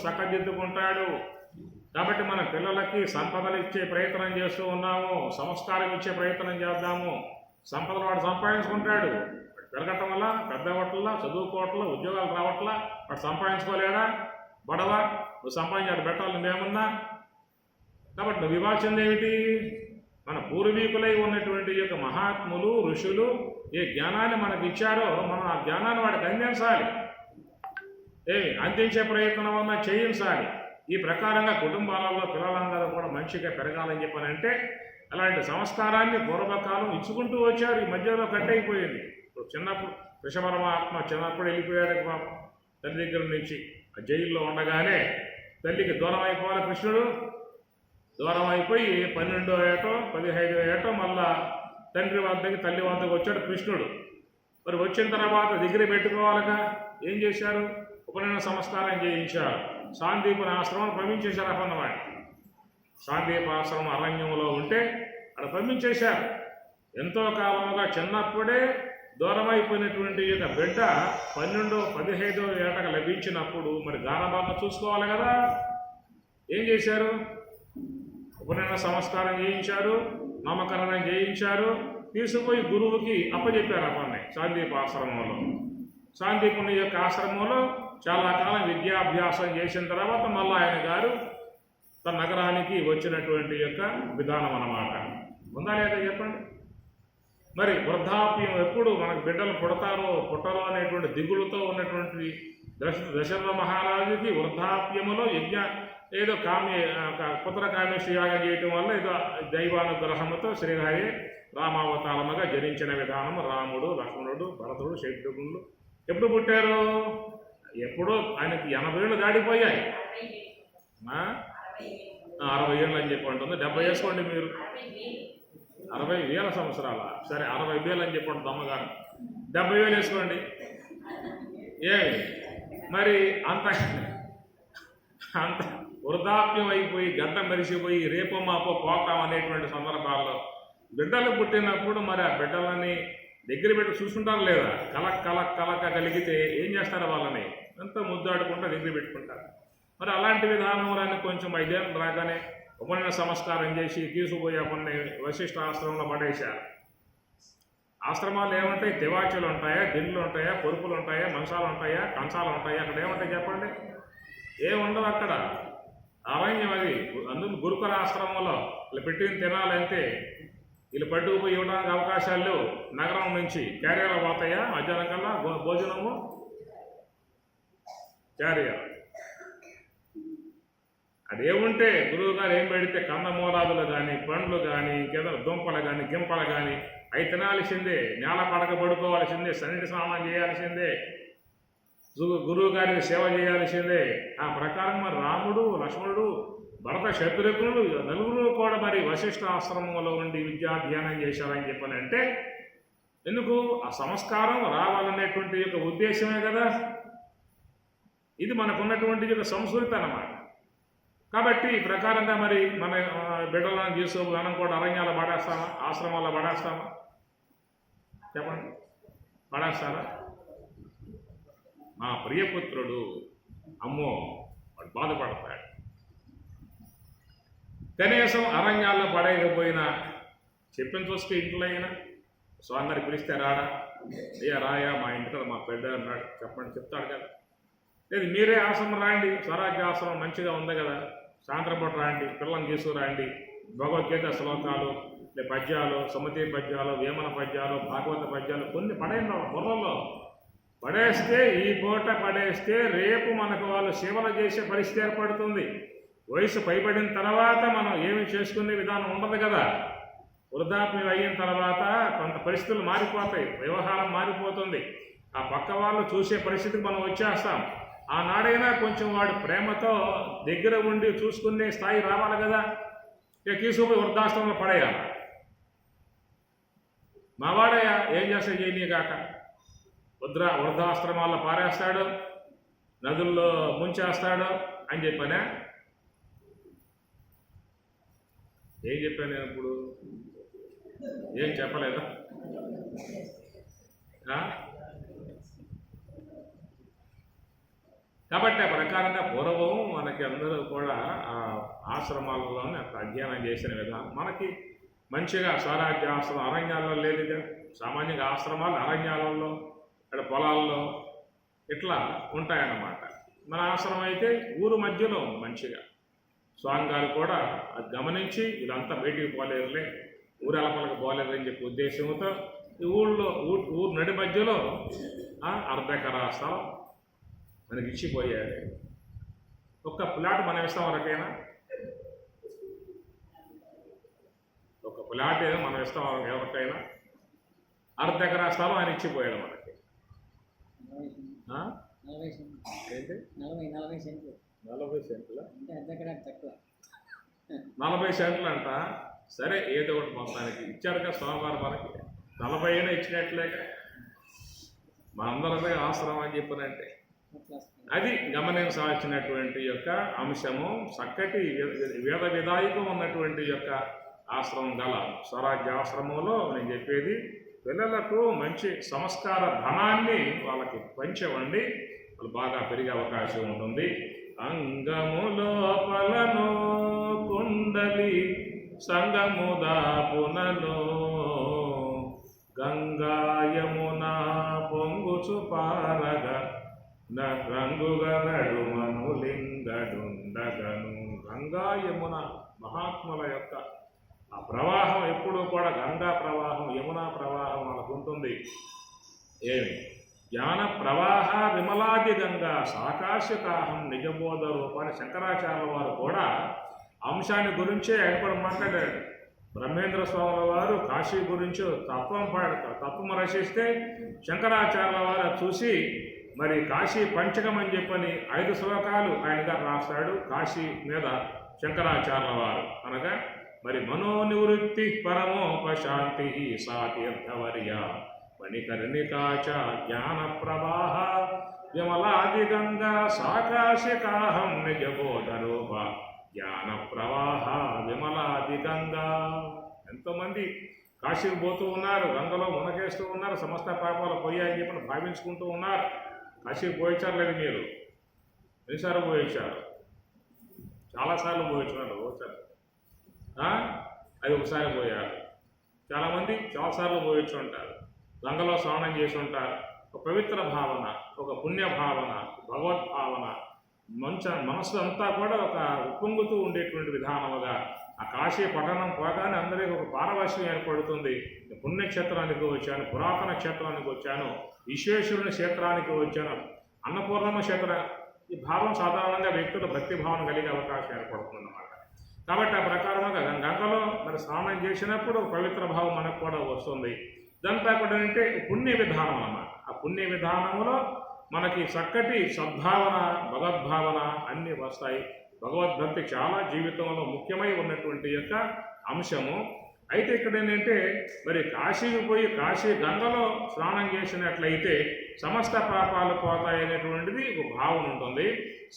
సకదిద్దుకుంటాడు. కాబట్టి మన పిల్లలకి సంపదలు ఇచ్చే ప్రయత్నం చేస్తూ ఉన్నాము, సంస్కారం ఇచ్చే ప్రయత్నం చేద్దాము. సంపదలు వాడు సంపాదించుకుంటాడు, పెరగటం వల్ల, పెద్ద అవ్వట్లా, చదువుకోవట్లా, ఉద్యోగాలు రావట్లా, వాడు సంపాదించుకోలేడా? బడవా నువ్వు సంపాదించాడు పెట్టాలి నువ్వేమన్నా. కాబట్టి నువ్వు ఇవ్వాల్సింది ఏమిటి? మన పూర్వీకులై ఉన్నటువంటి యొక్క మహాత్ములు ఋషులు ఏ జ్ఞానాన్ని మనకు ఇచ్చారో మనం ఆ జ్ఞానాన్ని వాడికి అందించాలి, అందించే ప్రయత్నం అన్నా చేయించాలి. ఈ ప్రకారంగా కుటుంబాలలో పిల్లలందరూ కూడా మంచిగా పెరగాలని చెప్పానంటే అలాంటి సంస్కారాన్ని పూర్వకాలం ఇచ్చుకుంటూ వచ్చారు. ఈ మధ్యలో కట్టయిపోయింది. చిన్నప్పుడు కృష్ణపరమాత్మ చిన్నప్పుడు వెళ్ళిపోయాడు పాపం తల్లి దగ్గర నుంచి. ఆ జైల్లో ఉండగానే తల్లికి దూరం అయిపోవాలి కృష్ణుడు. దూరం అయిపోయి 12వ ఏటో 15వ ఏటో మళ్ళా తండ్రి వద్దకి తల్లి వద్దకు వచ్చాడు కృష్ణుడు. మరి వచ్చిన తర్వాత దగ్గర పెట్టుకోవాలిగా. ఏం చేశారు? ఉపనయన సంస్కారం చేయించారు. సాందీపుని ఆశ్రమం పంపించేశారు. అన్నమాట సాందీప ఆశ్రమం అరణ్యంలో ఉంటే అక్కడ పంపించేశారు. ఎంతో కాలంగా చిన్నప్పుడే దూరం అయిపోయినటువంటి యొక్క బిడ్డ 12వ 15వ ఏటకు లభించినప్పుడు మరి గారాబాగా చూసుకోవాలి కదా. ఏం చేశారు? ఉపనయన సంస్కారం చేయించారు, నామకరణం చేయించారు, తీసుకుపోయి గురువుకి అప్పచెప్పారు. అప్పని సాందీప ఆశ్రమంలో, సాందీపుని యొక్క ఆశ్రమంలో చాలా కాలం విద్యాభ్యాసం చేసిన తర్వాత మళ్ళీ ఆయన గారు తన నగరానికి వచ్చినటువంటి యొక్క విధానం అన్నమాట. ఉందా లేదా చెప్పండి. మరి వృద్ధాప్యం ఎప్పుడు మనకు బిడ్డలు పుట్టరో అనేటువంటి దిగులుతో ఉన్నటువంటి దశరథ మహారాజుకి వృద్ధాప్యములో ఏదో పుత్ర కామేశ్వయాగం చేయటం వల్ల ఏదో దైవానుగ్రహంతో శ్రీహరి రామావతారముగా జరించిన విధానం రాముడు, లక్ష్మణుడు, భరతుడు, శత్రుఘ్నుడు ఎప్పుడు పుట్టారు? ఎప్పుడో ఆయనకి 80 ఏళ్ళు దాడిపోయాయి. 60 ఏళ్ళు అని చెప్పి ఉంటుంది. 70 వేసుకోండి మీరు, 60,000 సంవత్సరాల, సరే 60,000 అని చెప్పండి దమ్మగారు, 70,000 వేసుకోండి. ఏమి మరి అంత అంత వృద్ధాప్యం అయిపోయి గడ్డ మెరిసిపోయి రేపో మాపో పోతాం అనేటువంటి సందర్భాల్లో బిడ్డలు పుట్టినప్పుడు మరి ఆ బిడ్డలని దగ్గర పెట్టి చూసుకుంటారు లేదా? కలక కలిగితే ఏం చేస్తారు? వాళ్ళని ఎంతో ముద్దాడుకుంటూ దగ్గర పెట్టుకుంటారు. మరి అలాంటి విధానంలోనే కొంచెం 5 ఏళ్ళు రాగానే ఉపనయన సంస్కారం చేసి తీసుకుపోయి కొన్ని వశిష్ఠ ఆశ్రమంలో పడేశారు. ఆశ్రమాలు ఏముంటాయి? తివాచీలు ఉంటాయా, దిండ్లు ఉంటాయా, పొరుపులు ఉంటాయా, మంచాలు ఉంటాయా, కంచాలు ఉంటాయా? అక్కడ ఏముంటాయి చెప్పండి? ఏముండవు అక్కడ. అరణ్యం అది. అందుకు గురుకుల ఆశ్రమంలో ఇలా పెట్టిన తినాలంటే వీళ్ళు పట్టుకుపోయి ఇవ్వడానికి అవకాశాలు లేవు. నగరం నుంచి క్యారియర్లు పోతాయా మధ్యాహ్నం కల్లా భోజనము? క్యారియర్ అదేముంటే గురువు గారు ఏం పెడితే కందమూలాదులు కానీ, పండ్లు కానీ, ఇంకేదో దుంపలు కానీ, గింపలు కానీ అవి తినాల్సిందే. నేల పడక పడుకోవాల్సిందే, సన్నిధి స్నానం చేయాల్సిందే, గురువు గారికి సేవ చేయాల్సిందే. ఆ ప్రకారం మరి రాముడు, లక్ష్మణుడు, భరత, శత్రుఘ్నుడు నలుగురు కూడా మరి వశిష్ఠ ఆశ్రమంలో ఉండి విద్యాధ్యానం చేశారని చెప్పానంటే ఎందుకు? ఆ సంస్కారం రావాలనేటువంటి యొక్క ఉద్దేశమే కదా. ఇది మనకున్నటువంటి యొక్క సంస్కృతి అన్నమాట. కాబట్టి ఈ ప్రకారంగా మరి మన బిడ్డలను తీసుకో మనం కూడా అరణ్యాలు పడేస్తామా? ఆశ్రమాల్లో పడేస్తామా? చెప్పండి, పడేస్తారా? మా ప్రియపుత్రుడు అమ్మో వాడు బాధపడతాడు. కనీసం అరణ్యాల్లో పడేయకపోయినా చెప్పిన చూస్తే ఇంట్లో అయినా స్వామివారి పిలిస్తే రాడా? అయ్యా రాయా, మా ఇంటికి మా పెద్ద అన్నాడు చెప్పండి, చెప్తాడు కదా. లేదు మీరే ఆశ్రమం రాండి, స్వరాజ్య ఆశ్రమం మంచిగా ఉంది కదా, సాయంత్రం పూట రాండి, పిల్లల్ని తీసుకురండి, భగవద్గీత శ్లోకాలు, పద్యాలు, సుమతి పద్యాలు, వేమన పద్యాలు, భాగవత పద్యాలు కొన్ని పడేయండి బుర్రల్లో. పడేస్తే ఈ పూట పడేస్తే రేపు మనకు వాళ్ళు సేవలు చేసే పరిస్థితి ఏర్పడుతుంది. వయసు పైబడిన తర్వాత మనం ఏమి చేసుకునే విధానం ఉండదు కదా. వృద్ధాప్యం అయిన తర్వాత కొంత పరిస్థితులు మారిపోతాయి, వ్యవహారం మారిపోతుంది. ఆ పక్క వాళ్ళు చూసే పరిస్థితికి మనం వచ్చేస్తాం. ఆనాడైనా కొంచెం వాడు ప్రేమతో దగ్గర ఉండి చూసుకునే స్థాయి రావాలి కదా. ఇక తీసుకుపోయి వృద్ధాశ్రమంలో పడేయాలి. మావాడయ్య ఏం చేస్తే చేయనీ కాక వృద్ధాశ్రమాల్లో పారేస్తాడు, నదుల్లో ముంచేస్తాడు అని చెప్పానే. ఏం చెప్పాను నేను ఇప్పుడు? ఏం చెప్పలేదా? కాబట్టి ఆ ప్రకారంగా పూర్వం మనకి అందరూ కూడా ఆ ఆశ్రమాలలోనే అధ్యయనం చేసిన విధానం మనకి మంచిగా స్వరాజ్య ఆశ్రమం అరణ్యాల్లో లేదు. సామాన్యంగా ఆశ్రమాలు అరణ్యాలలో, ఇక్కడ పొలాల్లో ఇట్లా ఉంటాయన్నమాట. మన ఆశ్రమం అయితే ఊరు మధ్యలో మంచిగా స్వామిగారు కూడా అది గమనించి ఇదంతా బయటికి పోలేరులే, ఊరలపలకు పోలేరు అని చెప్పి ఉద్దేశంతో ఈ ఊరు నడి మధ్యలో అర్ధెకరా స్థలం మనకి ఇచ్చిపోయాడు. ఒక్క ప్లాట్ మనం ఇస్తాం వరకైనా, ఒక ప్లాట్ ఏదో మనం ఇస్తాం ఎవరికైనా. అర్ధెకరా స్థలం ఆయన ఇచ్చిపోయాడు మనకి. ఏంటి 40 సెంట్లు? 40 సెంట్లు అంట. సరే ఏదో ఒకటి మొత్తానికి ఇచ్చారుగా స్వామివారు మనకి. 40 అయినా ఇచ్చినట్లేగా మనందరిదే ఆశ్రమం అని చెప్పినట్టే. అది గమనించాల్సినటువంటి యొక్క అంశము. చక్కటి వేద విధాయకం ఉన్నటువంటి యొక్క ఆశ్రమం గల స్వరాజ్య ఆశ్రమంలో నేను చెప్పేది పిల్లలకు మంచి సంస్కార ధనాన్ని వాళ్ళకి పంచవండి, వాళ్ళు బాగా పెరిగే అవకాశం ఉంటుంది. అంగము లోపలను కుండలి సంగము దాపునలో గంగాయమున పొంగుచు పారగా రంగుగా నడుమను లింగడుండగను. గంగాయమున మహాత్ముల యొక్క ఆ ప్రవాహం ఎప్పుడూ కూడా గంగా ప్రవాహం, యమునా ప్రవాహం మనకు ఉంటుంది. ఏమి జ్ఞాన ప్రవాహ విమలాది గంగా సాకాశకాహం నిజబోధ రూపాన్ని శంకరాచార్య వారు కూడా అంశాన్ని గురించే ఆయన కూడా మాట్లాడాడు. బ్రహ్మేంద్ర స్వాముల వారు కాశీ గురించి తత్వం రచిస్తే శంకరాచార్యుల వారు చూసి మరి కాశీ పంచకం అని చెప్పని 5 శ్లోకాలు ఆయన గారు రాస్తాడు కాశీ మీద శంకరాచార్యుల వారు. అనగా మరి మనోనివృత్తి పరమోపశాంతి సా తీర్థవర్య మణికర్ణికాచ జ్ఞాన ప్రవాహ విమలాది గంగా సాకాశికాహం నిజబోధరూప జ్ఞాన ప్రవాహ విమలాది గంగా. ఎంతోమంది కాశీకి పోతూ ఉన్నారు, గంగలో మునకేస్తూ ఉన్నారు, సమస్త పాపాలు పోయాయని చెప్పి భావించుకుంటూ ఉన్నారు. కాశీకి పోయించారు లేదు మీరు? ఎన్నిసార్లు పోయించారు? చాలాసార్లు పోయించున్నారు. అది ఒకసారి పోయారు. చాలామంది చాలాసార్లు పోయొచ్చు ఉంటారు. గంగలో స్నానం చేసి ఉంటారు. ఒక పవిత్ర భావన, ఒక పుణ్య భావన, భగవద్భావన మనస్సు అంతా కూడా ఒక ఉప్పొంగుతూ ఉండేటువంటి విధానముగా ఆ కాశీ పట్టణం పోగానే అందరికీ ఒక పారవశ్యం ఏర్పడుతుంది. పుణ్యక్షేత్రానికి వచ్చాను, పురాతన క్షేత్రానికి వచ్చాను, విశ్వేశ్వరుని క్షేత్రానికి వచ్చాను, అన్నపూర్ణమ్మ క్షేత్రం. ఈ భావం సాధారణంగా వ్యక్తుల భక్తి భావన కలిగే అవకాశం ఏర్పడుతుంది అన్నమాట. కాబట్టి ఆ ప్రకారంగా గంగలో మరి స్నానం చేసినప్పుడు పవిత్ర భావం మనకు కూడా వస్తుంది. ఇదంతా కూడా అంటే పుణ్య విధానం అన్నమాట. ఆ పుణ్య విధానంలో మనకి చక్కటి సద్భావన, భగవద్భావన అన్నీ వస్తాయి. భగవద్భక్తి చాలా జీవితంలో ముఖ్యమై ఉన్నటువంటి యొక్క అంశము. అయితే ఇక్కడ ఏంటంటే మరి కాశీకి పోయి కాశీ గంగలో స్నానం చేసినట్లయితే సమస్త పాపాలు పోతాయనేటువంటిది ఒక భావన ఉంటుంది.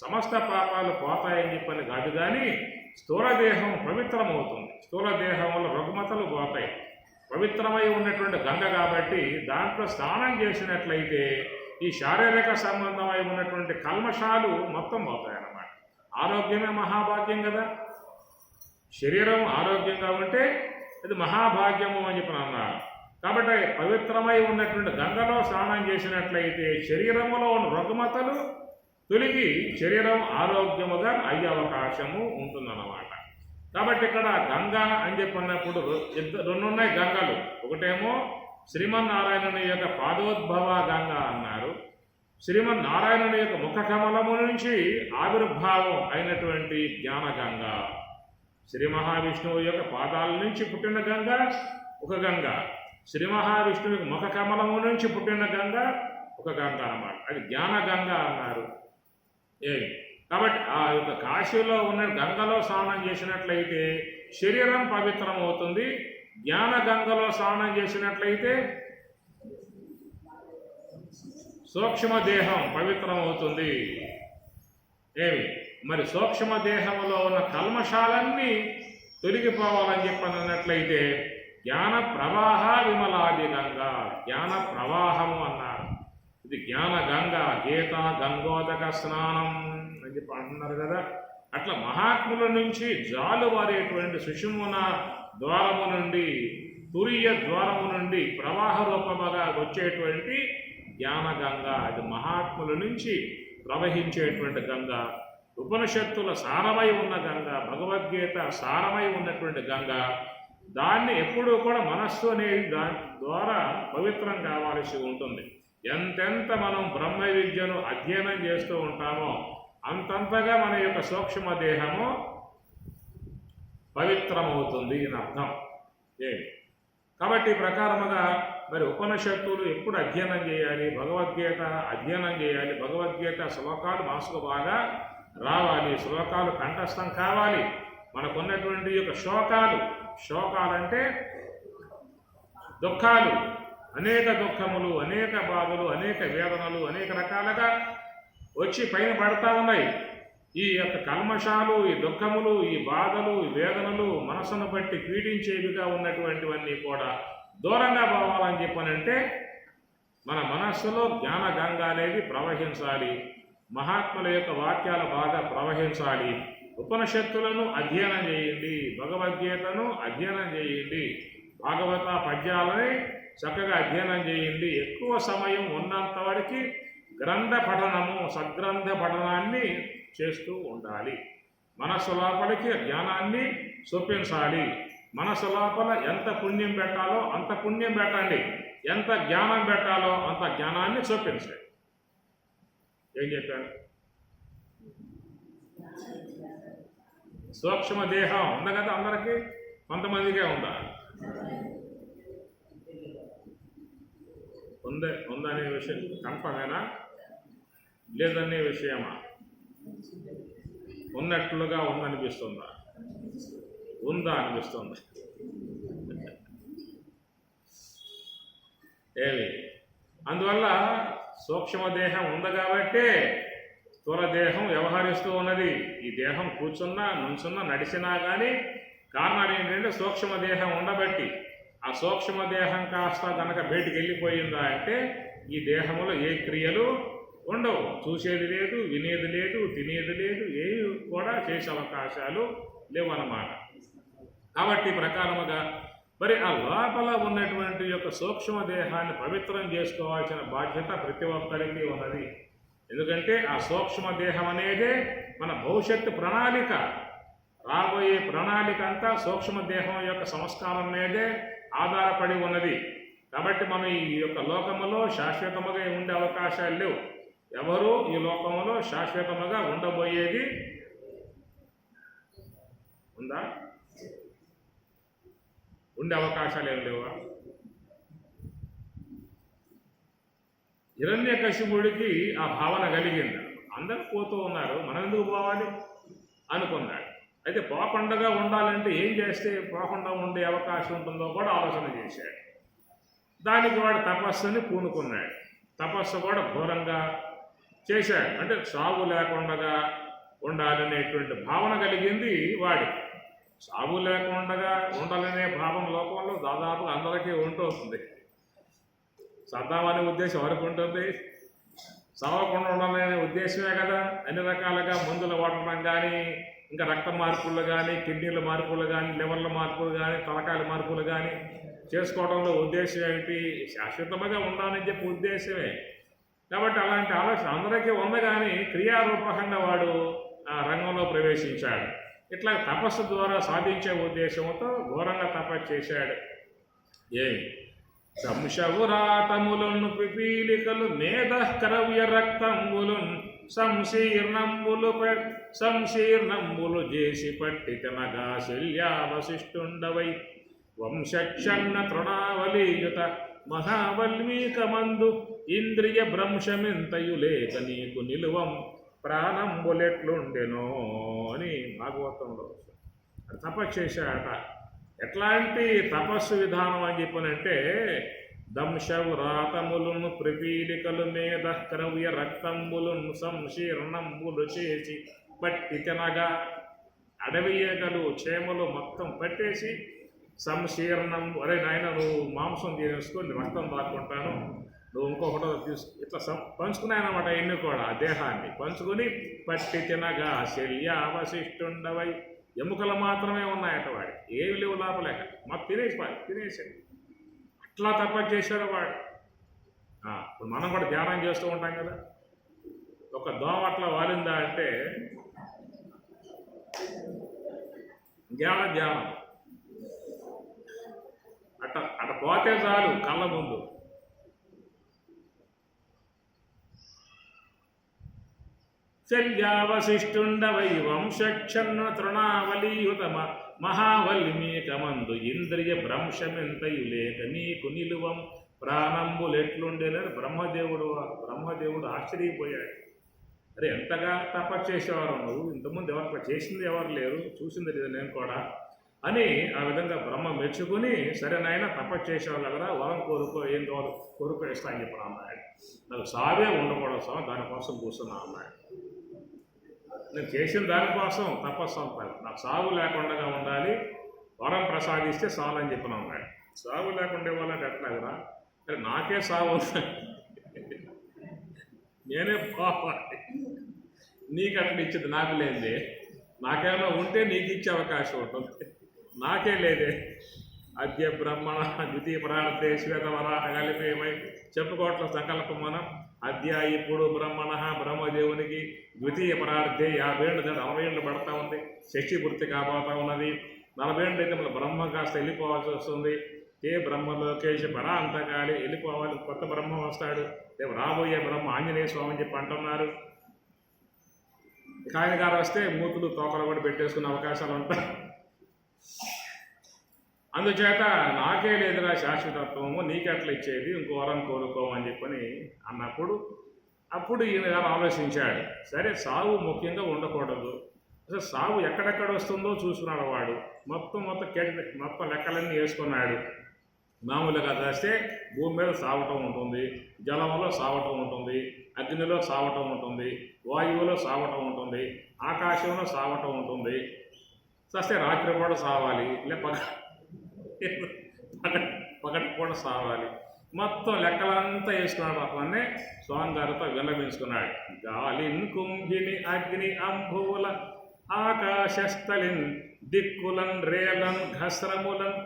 సమస్త పాపాలు పోతాయని చెప్పని కాదు, కానీ స్థూలదేహం పవిత్రమవుతుంది. స్థూలదేహంలో రుగ్మతలు పోతాయి. పవిత్రమై ఉన్నటువంటి గంగ కాబట్టి దాంట్లో స్నానం చేసినట్లయితే ఈ శారీరక సంబంధమై ఉన్నటువంటి కల్మషాలు మొత్తం పోతాయన్నమాట. ఆరోగ్యమే మహాభాగ్యం కదా. శరీరం ఆరోగ్యంగా ఉంటే అది మహాభాగ్యము అని చెప్పి అన్నారు. కాబట్టి పవిత్రమై ఉన్నటువంటి గంగలో స్నానం చేసినట్లయితే శరీరములో ఉన్న రుగ్మతలు తొలగి శరీరం ఆరోగ్యముగా అయ్యే అవకాశము ఉంటుందన్నమాట. కాబట్టి ఇక్కడ గంగా అని చెప్పినప్పుడు రెండు ఉన్నాయి గంగలు. ఒకటేమో శ్రీమన్నారాయణుని యొక్క పాదోద్భవ గంగ అన్నారు. శ్రీమన్నారాయణుని యొక్క ముఖ కమలము నుంచి ఆవిర్భావం అయినటువంటి జ్ఞాన గంగ. శ్రీ మహావిష్ణువు యొక్క పాదాల నుంచి పుట్టిన గంగ ఒక గంగ, శ్రీ మహావిష్ణువు ముఖ కమలము నుంచి పుట్టిన గంగ ఒక గంగ అన్నమాట. అది జ్ఞాన గంగ అన్నారు. కాబట్టి ఆ యొక్క కాశీలో ఉన్న గంగలో స్నానం చేసినట్లయితే శరీరం పవిత్రం అవుతుంది. జ్ఞాన గంగలో స్నానం చేసినట్లయితే సూక్ష్మదేహం పవిత్రం అవుతుంది. మరి సూక్ష్మదేహంలో ఉన్న కల్మషాలన్నీ తొలగిపోవాలని చెప్పినట్లయితే జ్ఞాన ప్రవాహ విమలాది గంగ, జ్ఞాన ప్రవాహము అన్నారు. ఇది జ్ఞాన గంగ, గీత గంగోదక స్నానం అని చెప్పి అంటున్నారు కదా. అట్లా మహాత్ముల నుంచి జాలువారేటువంటి సుషుమ్న ద్వారము నుండి, తురియ ద్వారము నుండి ప్రవాహ రూపముగా వచ్చేటువంటి జ్ఞాన గంగ. అది మహాత్ముల నుంచి ప్రవహించేటువంటి గంగ. ఉపనిషత్తుల సారమై ఉన్న గంగ, భగవద్గీత సారమై ఉన్నటువంటి గంగ. దాన్ని ఎప్పుడూ కూడా మనస్సు అనేది దాని ద్వారా పవిత్రం కావాల్సి ఉంటుంది. ఎంతెంత మనం బ్రహ్మ విద్యను అధ్యయనం చేస్తూ ఉంటామో అంతంతగా మన యొక్క సూక్ష్మ దేహము పవిత్రమవుతుంది అని అర్థం. కాబట్టి ప్రకారముగా మరి ఉపనిషత్తులు ఎప్పుడు అధ్యయనం చేయాలి? భగవద్గీత అధ్యయనం చేయాలి. భగవద్గీత శ్లోకాలు మనసుకు బాగా రావాలి, శ్లోకాలు కంఠస్థం కావాలి. మనకున్నటువంటి యొక్క శోకాలంటే దుఃఖాలు, అనేక దుఃఖములు, అనేక బాధలు, అనేక వేదనలు అనేక రకాలుగా వచ్చి పైన పడతా ఉన్నాయి. ఈ యొక్క కల్మషాలు, ఈ దుఃఖములు, ఈ బాధలు, ఈ వేదనలు మనసును బట్టి పీడించేవిగా ఉన్నటువంటివన్నీ కూడా దూరంగా పోవాలని చెప్పనంటే మన మనస్సులో జ్ఞాన గంగ అనేది ప్రవహించాలి. మహాత్ముల యొక్క వాక్యాలు బాగా ప్రవహించాలి. ఉపనిషత్తులను అధ్యయనం చేయండి, భగవద్గీతను అధ్యయనం చేయండి, భాగవత పద్యాలని చక్కగా అధ్యయనం చేయండి. ఎక్కువ సమయం ఉన్నంత వరకు గ్రంథ పఠనము, సద్గ్రంథ పఠనాన్ని చేస్తూ ఉండాలి. మనస్సు లోపలికి జ్ఞానాన్ని చూపించాలి. మనస్సు లోపల ఎంత పుణ్యం పెట్టాలో అంత పుణ్యం పెట్టండి, ఎంత జ్ఞానం పెట్టాలో అంత జ్ఞానాన్ని చూపించండి. ఏం చెప్పాను? సూక్ష్మ దేహం ఉంది కదా అందరికీ. కొంతమందికే ఉందా? ఉందనే విషయం కన్ఫర్మేనా? లేదనే విషయమా? ఉన్నట్లుగా ఉందనిపిస్తుందా? ఉందా అనిపిస్తుందా? ఏమి? అందువల్ల సూక్ష్మదేహం ఉంది కాబట్టే స్థూలదేహం వ్యవహరిస్తూ ఉన్నది. ఈ దేహం కూర్చున్నా, నుంచున్నా, నడిచినా కానీ కారణాలు ఏంటంటే సూక్ష్మదేహం ఉండబట్టి. ఆ సూక్ష్మదేహం కాస్త కనుక బయటికి వెళ్ళిపోయిందా అంటే ఈ దేహంలో ఏ క్రియలు ఉండవు. చూసేది లేదు, వినేది లేదు, తినేది లేదు, ఏవి కూడా చేసే అవకాశాలు లేవు అన్నమాట. కాబట్టి ప్రకారముగా మరి ఆ లోపల ఉన్నటువంటి యొక్క సూక్ష్మదేహాన్ని పవిత్రం చేసుకోవాల్సిన బాధ్యత ప్రతి ఒక్కరికి ఉన్నది. ఎందుకంటే ఆ సూక్ష్మదేహం అనేదే మన భవిష్యత్తు ప్రణాళిక. రాబోయే ప్రణాళిక అంతా సూక్ష్మదేహం యొక్క సంస్కారం మీదే ఆధారపడి ఉన్నది. కాబట్టి మనం ఈ యొక్క లోకములో శాశ్వతముగా ఉండే అవకాశాలు లేవు. ఎవరు ఈ లోకంలో శాశ్వతముగా ఉండబోయేది ఉందా? ఉండే అవకాశాలు ఏం లేవా? హిరణ్యకశిపుడికి ఆ భావన కలిగింది. అందరూ పోతూ ఉన్నారు, మనం ఎందుకు పోవాలి అనుకున్నాడు. అయితే పోకుండా ఉండాలంటే ఏం చేస్తే పోకుండా ఉండే అవకాశం ఉంటుందో కూడా ఆలోచన చేశాడు. దానికి వాడు తపస్సుని పూనుకున్నాడు. తపస్సు కూడా ఘోరంగా చేశాడు. అంటే సాగు లేకుండా ఉండాలనేటువంటి భావన కలిగింది వాడికి. సాగు లేకుండా ఉండాలనే భావం లోకంలో దాదాపు అందరికీ ఉంటుంది. సద్దామనే ఉద్దేశం ఎవరికి ఉంటుంది? సావకుండా ఉండాలనే ఉద్దేశమే కదా. అన్ని రకాలుగా మందులు వాడటం కానీ, ఇంకా రక్త మార్పులు కానీ, కిడ్నీల మార్పులు కానీ, లివర్ల మార్పులు కానీ, తలకాయల మార్పులు కానీ చేసుకోవడంలో ఉద్దేశం ఏమిటి? శాశ్వతంగా ఉండాలని చెప్పి ఉద్దేశమే. కాబట్టి అలాంటి ఆలోచన అందరికీ ఉంది, కానీ క్రియారూపకంగా వాడు ఆ రంగంలో ప్రవేశించాడు. ఇట్లా తపస్సు ద్వారా సాధించే ఉద్దేశంతో ఘోరంగా తపస్సు చేశాడు. ఏమి? సంశవురాతములను పిపీలికలు మేధకరవ్య రక్తంబులున్ సంశీర్ణంబులు చేసి పట్టి తినగా శల్యావశిష్టుండవై వంశక్షన్న తృణావలీయుత మహావల్మీకమందు ఇంద్రియ భ్రంశమింతయు లేక నీకు నిలువం ప్రాణంబులెట్లుండెనో అని భాగవతంలో తపస్సు చేశాడట. ఎట్లాంటి తపస్సు విధానం అని చెప్పనంటే దంశవ్రాతములను ప్రపీలికలు మీద క్రవ్య రక్తంబులను సంశీర్ణంబులు చేసి పట్టి తినగా అడవియగలు చేమలు మొత్తం పట్టేసి సంశీర్ణం, అరే నాయన నువ్వు మాంసం తీసుకొని రక్తం దాక్కుంటాను, నువ్వు ఇంకొకటో ఇట్లా పంచుకున్నాయన్నమాట. ఎన్ని కూడా ఆ దేహాన్ని పంచుకొని పట్టి తినగా శల్యావశిష్టుండవై ఎముకలు మాత్రమే ఉన్నాయట వాడికి, ఏమి లేవు లోపలేక, మాకు తినేసాడు. అట్లా తపస్సు చేశాడు వాడు. ఇప్పుడు మనం కూడా ధ్యానం చేస్తూ ఉంటాం కదా. ఒక దోమ అట్లా వాలిందా అంటే ధ్యానం అట్ట పోతే చాలు కళ్ళ ముందు. శల్యావశిష్టుండవై వంశక్షన్న తృణావలీయుత మహావల్మీకమందు ఇంద్రియ భ్రంశమెంతయు లేక నీకు నిలువం ప్రాణంబులెట్లుండేనని బ్రహ్మదేవుడు ఆశ్చర్యపోయాడు. అరే ఎంతగా తపస్సు చేసేవారు నువ్వు, ఇంతకుముందు ఎవరు చేసింది ఎవరు లేరు, చూసింది లేదు నేను కూడా అని ఆ విధంగా బ్రహ్మ మెచ్చుకుని, సరే నాయన తపస్సు చేసేవాళ్ళు కదా, వరం కోరుకో, ఏం కోరుకో ఇస్తా అని చెప్పిన అన్నాడు. నాకు సావే ఉండకూడదు స్వామి, దానికోసం కూర్చున్నా అన్నాడు. నేను చేసిన దానికోసం తపస్సు అంటాను, నాకు సాగు లేకుండా ఉండాలి, వరం ప్రసాదిస్తే చాలు అని చెప్పిన అన్నాడు. సాగు లేకుండా ఇవ్వాలంటే ఎట్లా కదా, సరే నాకే సాగు నేనే పోవాలి, నీకు అట్లా ఇచ్చేది నాకు లేదే, నాకేమైనా ఉంటే నీకు ఇచ్చే అవకాశం ఉంటుంది, నాకే లేదే. అద్య బ్రహ్మణ ద్వితీయ ప్రార్థే శ్వేతవరాహ కలిపేమై చెప్పుకోవట్ల సంకల్పం మనం. అద్య ఇప్పుడు బ్రహ్మదేవునికి ద్వితీయ ప్రార్థే 50 ఏళ్ళు 60 ఏళ్ళు పడతా ఉంది, షష్ఠి పూర్తి కాబోతా ఉన్నది. 40 ఏళ్ళు అయితే మన బ్రహ్మ కాస్త వెళ్ళిపోవాల్సి వస్తుంది. ఏ బ్రహ్మలోకేష్ పరాంతకాలి వెళ్ళిపోవాలి, కొత్త బ్రహ్మ వస్తాడు, రేపు రాబోయే బ్రహ్మ ఆంజనేయ స్వామి అని చెప్పి అంటున్నారు. ఆయన గారు వస్తే మూతులు తోకలు కూడా పెట్టేసుకునే అవకాశాలు ఉంటాయి. అందుచేత నాకే లేదురా శాశ్వతత్వము, నీకెట్లా ఇచ్చేది, ఇంకో వరం కోరుకోమని చెప్పని అన్నప్పుడు అప్పుడు ఈయన గారు ఆలోచించాడు. సరే, సావు ముఖ్యంగా ఉండకూడదు, అసలు సావు ఎక్కడెక్కడ వస్తుందో చూసుకున్నాడు వాడు. మొత్తం లెక్కలన్నీ వేసుకున్నాడు. మామూలుగా చేస్తే భూమి మీద సావటం ఉంటుంది, జలంలో సావటం ఉంటుంది, అగ్నిలో సావటం ఉంటుంది, వాయువులో సావటం ఉంటుంది, ఆకాశంలో సావటం ఉంటుంది. సస్తే రాత్రి కూడా సావాలి, పగటి కూడా సావాలి. మొత్తం లెక్కలంతా వేసుకున్నాడు. అట్లనే స్వామి గారితో విన్నవించుకున్నాడు. గాలిన్ కుంభిని అగ్ని అంభువుల ఆకాశస్థలిన్ దిక్కులన్ రేలన్ ఘస్రములన్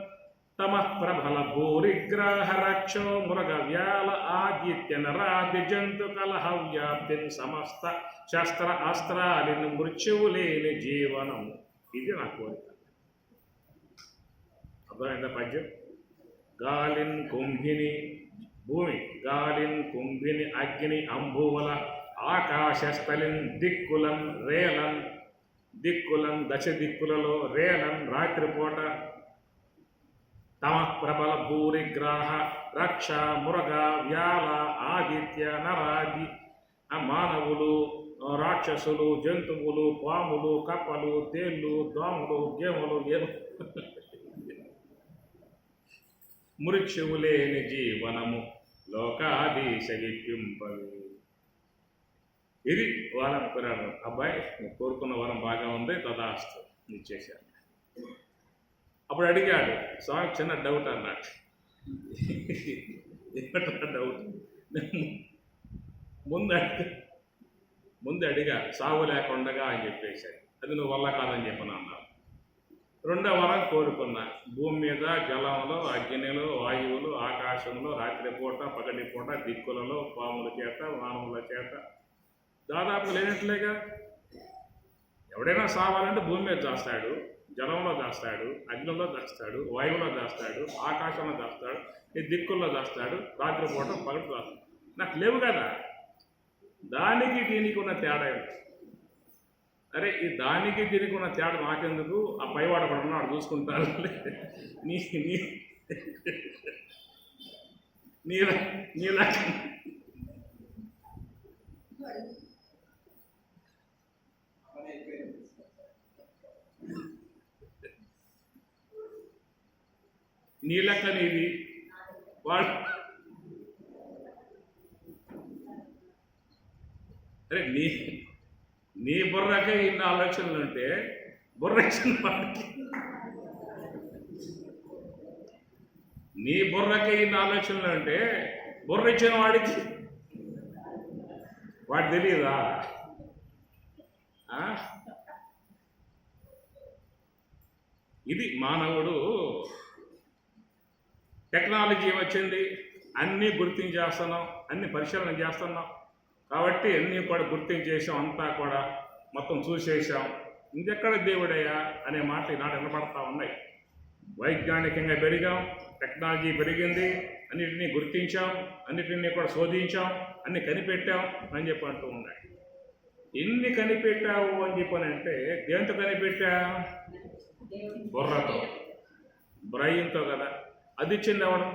తమ ప్రభల భూరిగ్రాహ రక్షో మృగ వ్యాల ఆదిత్య నరాది జంతు కలహ వ్యాప్తిన్ సమస్త శస్త్ర అస్త్రాలిని మృత్యువు లేని జీవనం. ఇది నా కోరిక. అర్థమైందా పద్యం? గాలిన్ కుంభిని భూమి, గాలిన్ కుంభిని అగ్ని అంబువల ఆకాశస్థలిన్ దిక్కులన్ రేలన్, దిక్కులన్ దశ దిక్కులలో రేలన్ రాత్రిపూట, తమ ప్రబల భూరిగ్రాహ రక్ష మృగ వ్యాల ఆదిత్య నరాది మానవులు, రాక్షసులు, జంతువులు, పాములు, కప్పలు, తేళ్ళు, దోమలు, గేములు, మృత్యువు లేని జీవనము లోకాదీశ విప్పింపవి. ఇది వాళ్ళు అనుకున్నాడు. అబ్బాయి కోరుకున్న వరం బాగా ఉంది, తదాస్తు ఇచ్చేశాను. అప్పుడు అడిగాడు స్వామి, చిన్న డౌట్ అన్నాడు. ఏమిటా డౌట్? ముందు అడిగా సాగు లేకుండగా అని చెప్పేశాడు. అది నువ్వు వల్ల కాదని చెప్పను అన్నావు. రెండో వరం కోరుకున్నా, భూమి మీద జలంలో అగ్నిలో వాయువులు ఆకాశంలో రాత్రిపూట పగటిపూట దిక్కులలో పాముల చేత మానవుల చేత దాదాపు లేనట్లేగా. ఎవడైనా సావాలంటే భూమి మీద దాస్తాడు, జలంలో దాస్తాడు, అగ్నిలో దాస్తాడు, వాయువులో దాస్తాడు, ఆకాశంలో దాస్తాడు, ఈ దిక్కుల్లో దాస్తాడు, రాత్రిపూట పగటి దాస్తాడు. నాకు లేవు కదా. దానికి దీనికి ఉన్న తేడా ఏంటి? అరే, ఈ దానికి దీనికి ఉన్న తేడా నాకెందుకు, ఆ పైవాడు కూడా ఉన్నాడు చూసుకుంటాను. నీ లెక్క నీది వాడు. అరే, నీ బుర్రకే ఇన్ని ఆలోచనలు ఉంటే బుర్ర ఇచ్చిన వాడికి, నీ బుర్రకే ఇన్ని ఆలోచనలు ఉంటే బుర్ర ఇచ్చిన వాడికి వాడు తెలియదా? ఇది మానవుడు. టెక్నాలజీ వచ్చింది, అన్నీ గుర్తించేస్తున్నాం, అన్ని పరిశీలన చేస్తున్నాం కాబట్టి అన్నీ కూడా గుర్తించేసాం, అంతా కూడా మొత్తం చూసేసాం. ఇంకెక్కడ దేవుడయ్యా అనే మాటలు ఈనాడు వినపడతా ఉన్నాయి. వైజ్ఞానికంగా పెరిగాం, టెక్నాలజీ పెరిగింది, అన్నిటినీ గుర్తించాం, అన్నిటినీ కూడా శోధించాం, అన్ని కనిపెట్టాం అని చెప్పి అంటూ ఉన్నాయి. ఎన్ని కనిపెట్టావు అని చెప్పానంటే దేంతో కనిపెట్టా? బుర్రతో, బ్రెయిన్తో కదా. అది ఇచ్చింది ఎవడు?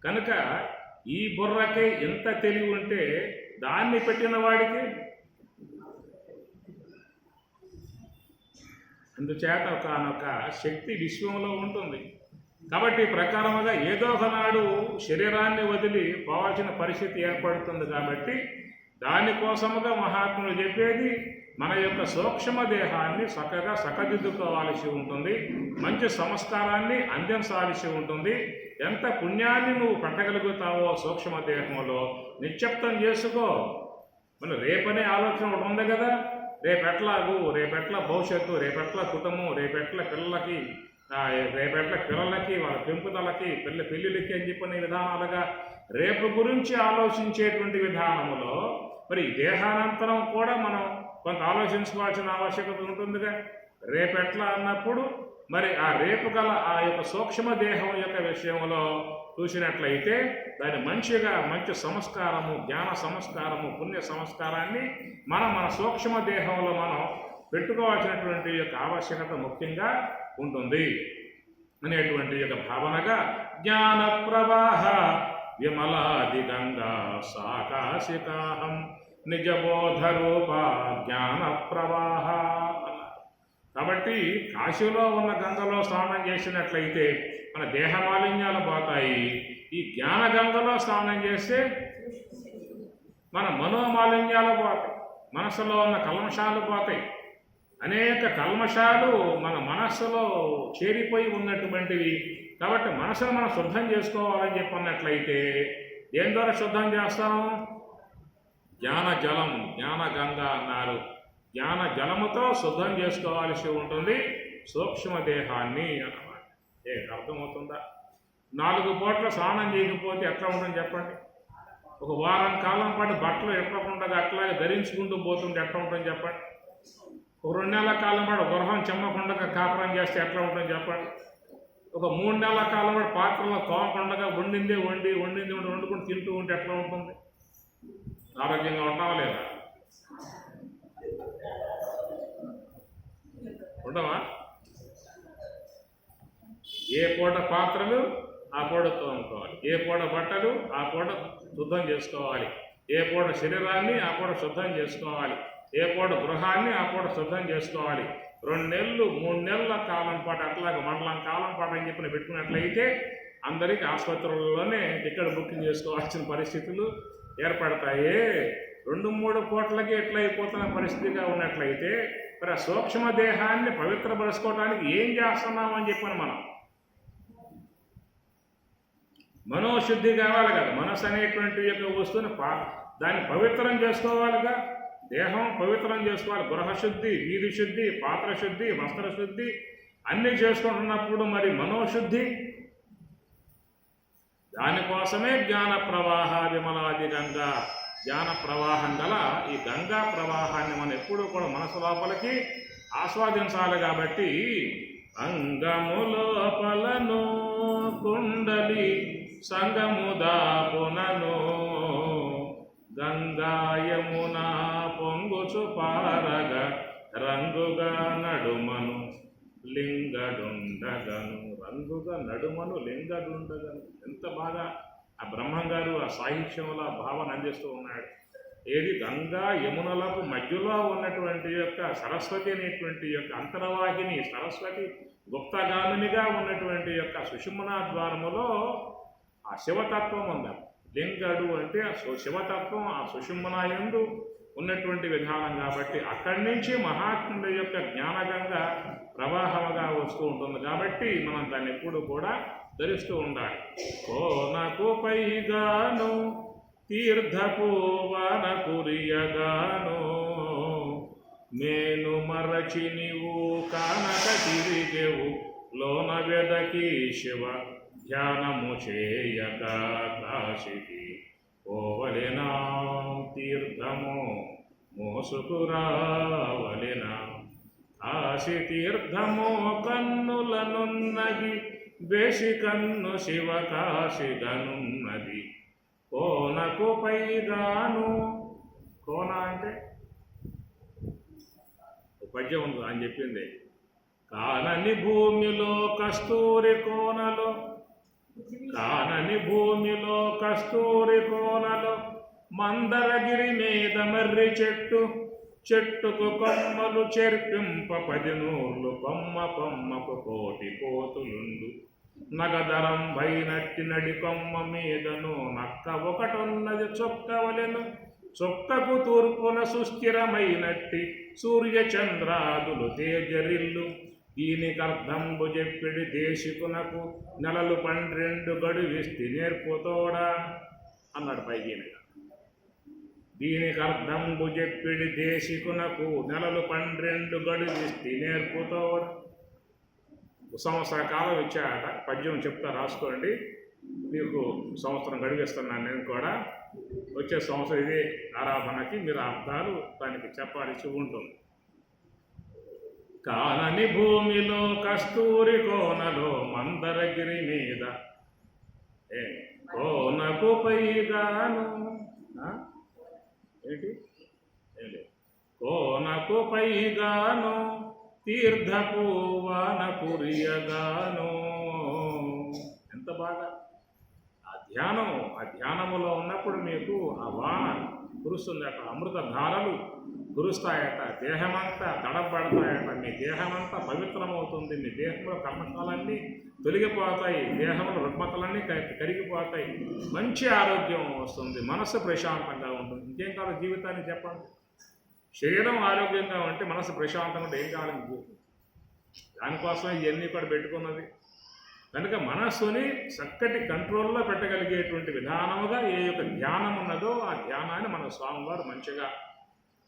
కనుక ఈ బుర్రకి ఎంత తెలివి ఉంటే దాన్ని పెట్టిన వాడికి అందుచేత ఒకనొక శక్తి విశ్వంలో ఉంటుంది. కాబట్టి ప్రకారముగా ఏదో ఒకనాడు శరీరాన్ని వదిలి పోవాల్సిన పరిస్థితి ఏర్పడుతుంది. కాబట్టి దానికోసముగా మహాత్ములు చెప్పేది మన యొక్క సూక్ష్మ దేహాన్ని చక్కగా సకదిద్దుకోవాల్సి ఉంటుంది, మంచి సంస్కారాన్ని అందించాల్సి ఉంటుంది. ఎంత పుణ్యాన్ని నువ్వు పెట్టగలుగుతావో సూక్ష్మ దేహంలో నిశ్శబ్దం చేసుకో. మన రేపనే ఆలోచన ఒకటి ఉంది కదా, రేపెట్లాగు, రేపెట్ల భవిష్యత్తు, రేపెట్ల కుటుంబం, రేపెట్ల పిల్లలకి, రేపెట్ల పిల్లలకి, వాళ్ళ పెంపుదలకి, పెళ్ళిళ్ళకి అని చెప్పిన విధానాలుగా రేపు గురించి ఆలోచించేటువంటి విధానములో మరి దేహానంతరం కూడా మనం కొంత ఆలోచించుకోవాల్సిన ఆవశ్యకత ఉంటుందిగా. రేపెట్లా అన్నప్పుడు మరి ఆ రేపు గల ఆ యొక్క సూక్ష్మ దేహం యొక్క విషయంలో చూసినట్లయితే దాని మంచి సంస్కారము, జ్ఞాన సంస్కారము, పుణ్య సంస్కారాన్ని మన సూక్ష్మ దేహంలో మనం పెట్టుకోవాల్సినటువంటి యొక్క ఆవశ్యకత ముఖ్యంగా ఉంటుంది అనేటువంటి యొక్క భావనగా జ్ఞాన ప్రవాహ విమలాది గంగా సాకాశికాహం నిజబోధ రూప జ్ఞాన ప్రవాహ అన్నారు. కాబట్టి కాశీలో ఉన్న గంగలో స్నానం చేసినట్లయితే మన దేహ మాలిన్యాలు పోతాయి. ఈ జ్ఞాన గంగలో స్నానం చేస్తే మన మనోమాలిన్యాలు పోతాయి, మనసులో ఉన్న కల్మషాలు పోతాయి. అనేక కల్మషాలు మన మనస్సులో చేరిపోయి ఉన్నటువంటివి. కాబట్టి మనసును మనం శుద్ధం చేసుకోవాలని చెప్పన్నట్లయితే దేని ద్వారా శుద్ధం చేస్తాం? జ్ఞాన జలం, జ్ఞాన గంగ అన్నారు. జ్ఞాన జలముతో శుద్ధం చేసుకోవాల్సి ఉంటుంది సూక్ష్మ దేహాన్ని అన్నమాట. అర్థమవుతుందా? 4 పూట్ల స్నానం చేయకపోతే ఎట్లా ఉంటుంది చెప్పండి? ఒక వారం కాలం పాటు బట్టలు ఎట్టకుండా అట్లాగే ధరించుకుంటూ పోతుంటే ఎట్లా ఉంటుంది చెప్పండి? ఒక 2 నెలల కాలం పాటు గృహం చెమ్మకుండా కాపురం చేస్తే ఎట్లా ఉంటుంది చెప్పండి? ఒక 3 నెలల కాలం పాటు పాత్రలో తోమకుండా వండింది వండుకుని తింటూ ఉంటే ఎట్లా ఉంటుంది? ఆరోగ్యంగా ఉంటావా లేదా? ఉండవా? ఏ పూట పాత్రలు ఆ పూట తోముకోవాలి, ఏ పూట బట్టలు ఆ పూట శుద్ధం చేసుకోవాలి, ఏ పూట శరీరాన్ని ఆ పూట శుద్ధం చేసుకోవాలి, ఏ పూట గృహాన్ని ఆ పూట శుద్ధం చేసుకోవాలి. 2 నెలలు 3 నెలల కాలం పాటు అట్లాగే మండలం కాలం పాటు అని చెప్పిన పెట్టుకున్నట్లయితే అందరికీ ఆసుపత్రులలోనే టికెట్ బుకింగ్ చేసుకోవాల్సిన పరిస్థితులు ఏర్పడతాయి. 2-3 పూటలకి ఎట్లా అయిపోతున్న పరిస్థితిగా ఉన్నట్లయితే మరి ఆ సూక్ష్మ దేహాన్ని పవిత్రపరుచుకోవడానికి ఏం చేస్తున్నామని చెప్పాను మనం. మనోశుద్ధి కావాలి కదా. మనసు అనేటువంటి యొక్క వస్తువుని దాన్ని పవిత్రం చేసుకోవాలిగా. దేహం పవిత్రం చేసుకోవాలి. గృహశుద్ధి, వీధి శుద్ధి, పాత్ర శుద్ధి, వస్త్ర శుద్ధి అన్నీ చేసుకుంటున్నప్పుడు మరి మనోశుద్ధి, దానికోసమే జ్ఞాన ప్రవాహ విమలాది గంగా, జ్ఞాన ప్రవాహం గల ఈ గంగా ప్రవాహాన్ని మనం ఎప్పుడూ కూడా మనసు లోపలికి ఆస్వాదించాలి. కాబట్టి అంగములోపలను కుండలి సంగముదాపునను గంగాయమున పొంగుచు పారగ రంగుగా నడుమను లింగడుండగను. రంగుగా నడుమను లింగడుండగను. ఎంత బాగా ఆ బ్రహ్మంగారు ఆ సాహిత్యంలో భావన అందిస్తూ ఉన్నాడు. ఏది గంగా యమునలకు మధ్యలో ఉన్నటువంటి యొక్క సరస్వతి అనేటువంటి యొక్క అంతర్వాహిని సరస్వతి గుప్తగామినిగా ఉన్నటువంటి యొక్క సుషుమ్నా ద్వారములో ఆ శివతత్వం ఉంది. లింగడు అంటే శివతత్వం ఆ సుషుమ్నా యందు ఉన్నటువంటి విధానం. కాబట్టి అక్కడి నుంచి మహాత్ముడి యొక్క జ్ఞానగంగా ప్రవాహముగా వస్తూ ఉంటుంది. కాబట్టి మనం దాన్ని ఎప్పుడు కూడా ధరిస్తూ ఉండాలి. కోనకు పైగాను తీర్థపూవన కురియగాను మేను మరచి నీవు కానక తిరిగెవు లోన వెదకి శివ ధ్యానము చేయక కాశికి పోవలెనా తీర్థము మోసుకురావలెనా. కాశి తీర్థము కన్నులనున్నది వేసి కన్ను శివ కాశిగనున్నది కోనకు పైగాను. కోన అంటే పద్యం ఉంది అని చెప్పింది. కానని భూమిలో కస్తూరి కోనలో, కానని భూమిలో కస్తూరి కోనలో మందరగిరి మీద మర్రి చెట్టు, చెట్టుకు కొమ్మలు చెర్పింప 10 నూర్లు కొమ్మ కొమ్మకు 1,000,000 కోతులుండు. నగదరం బైనట్టి నడి కొమ్మ మీదను నక్క ఒకటున్నది చొక్కవలెను. చొక్కకు తూర్పున సుస్థిరమైనట్టి సూర్య చంద్రాదులు తేజరిల్లు. దీనికర్థంబు చెప్పిడి దేశికునకు నెలలు 12 గడువిస్తి నేర్పుతోడా అన్నాడు పైగీనగా. దీనికర్థంబు చెప్పిడి దేశికునకు నెలలు 12 గడువిస్తి నేర్పుతోడా. సంవత్సర కాలం ఇచ్చాట. పద్యం చెప్తా రాసుకోండి. మీకు సంవత్సరం గడివిస్తున్నాను నేను కూడా. వచ్చే సంవత్సరం ఇదే ఆరాధనకి మీరు అర్థాలు దానికి చెప్పాల్సి ఉంటుంది. కానని భూమిలో కస్తూరి కోనలో మందరగిరి మీద కోనకు పైగాను ఏంటి లోనకు పైగాను తీర్థపు వాన కురియగాను. ఎంత బాగా ఆ ధ్యానములో ఉన్నప్పుడు మీకు ఆ వాన కురుస్తుందట, అమృత ధారలు కురుస్తాయట, దేహమంతా దడపడతాయట, మీ దేహమంతా పవిత్రమవుతుంది, మీ దేహంలో కర్మకాలన్నీ తొలగిపోతాయి, దేహంలో రుగ్మతలన్నీ కరిగిపోతాయి, మంచి ఆరోగ్యం వస్తుంది, మనసు ప్రశాంతంగా ఉంటుంది. ఇంకేం కావాలి జీవితాన్ని చెప్పండి? శరీరం ఆరోగ్యంగా ఉంటే మనసు ప్రశాంతంగా ఉంటే ఏం కావాలి జీవితం? దానికోసం ఇవన్నీ కూడా పెట్టుకున్నది. కనుక మనస్సుని చక్కటి కంట్రోల్లో పెట్టగలిగేటువంటి విధానముగా ఏ యొక్క ధ్యానం ఉన్నదో ఆ ధ్యానాన్ని మన స్వామివారు మంచిగా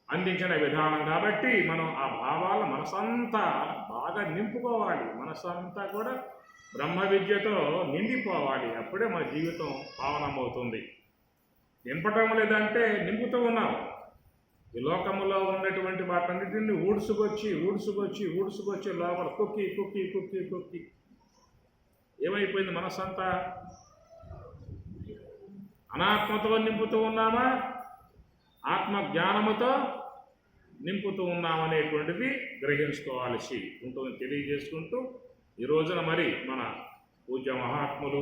అందించిన విధానం. కాబట్టి మనం ఆ భావాల మనసంతా బాగా నింపుకోవాలి, మనసంతా కూడా బ్రహ్మ విద్యతో నిండిపోవాలి. అప్పుడే మన జీవితం పావనమవుతుంది. నింపటం లేదంటే నింపుతూ ఉన్నాం. ఈ లోకంలో ఉన్నటువంటి వాటన్నిటిని ఊడ్చుకొచ్చి లోపల కుక్కి ఏమైపోయింది? మనసంతా అనాత్మతో నింపుతూ ఉన్నామా, ఆత్మ జ్ఞానముతో నింపుతూ ఉన్నామనేటువంటిది గ్రహించుకోవాల్సి ఉంటుంది. తెలియజేసుకుంటూ ఈ రోజున మరి మన పూజ్య మహాత్ములు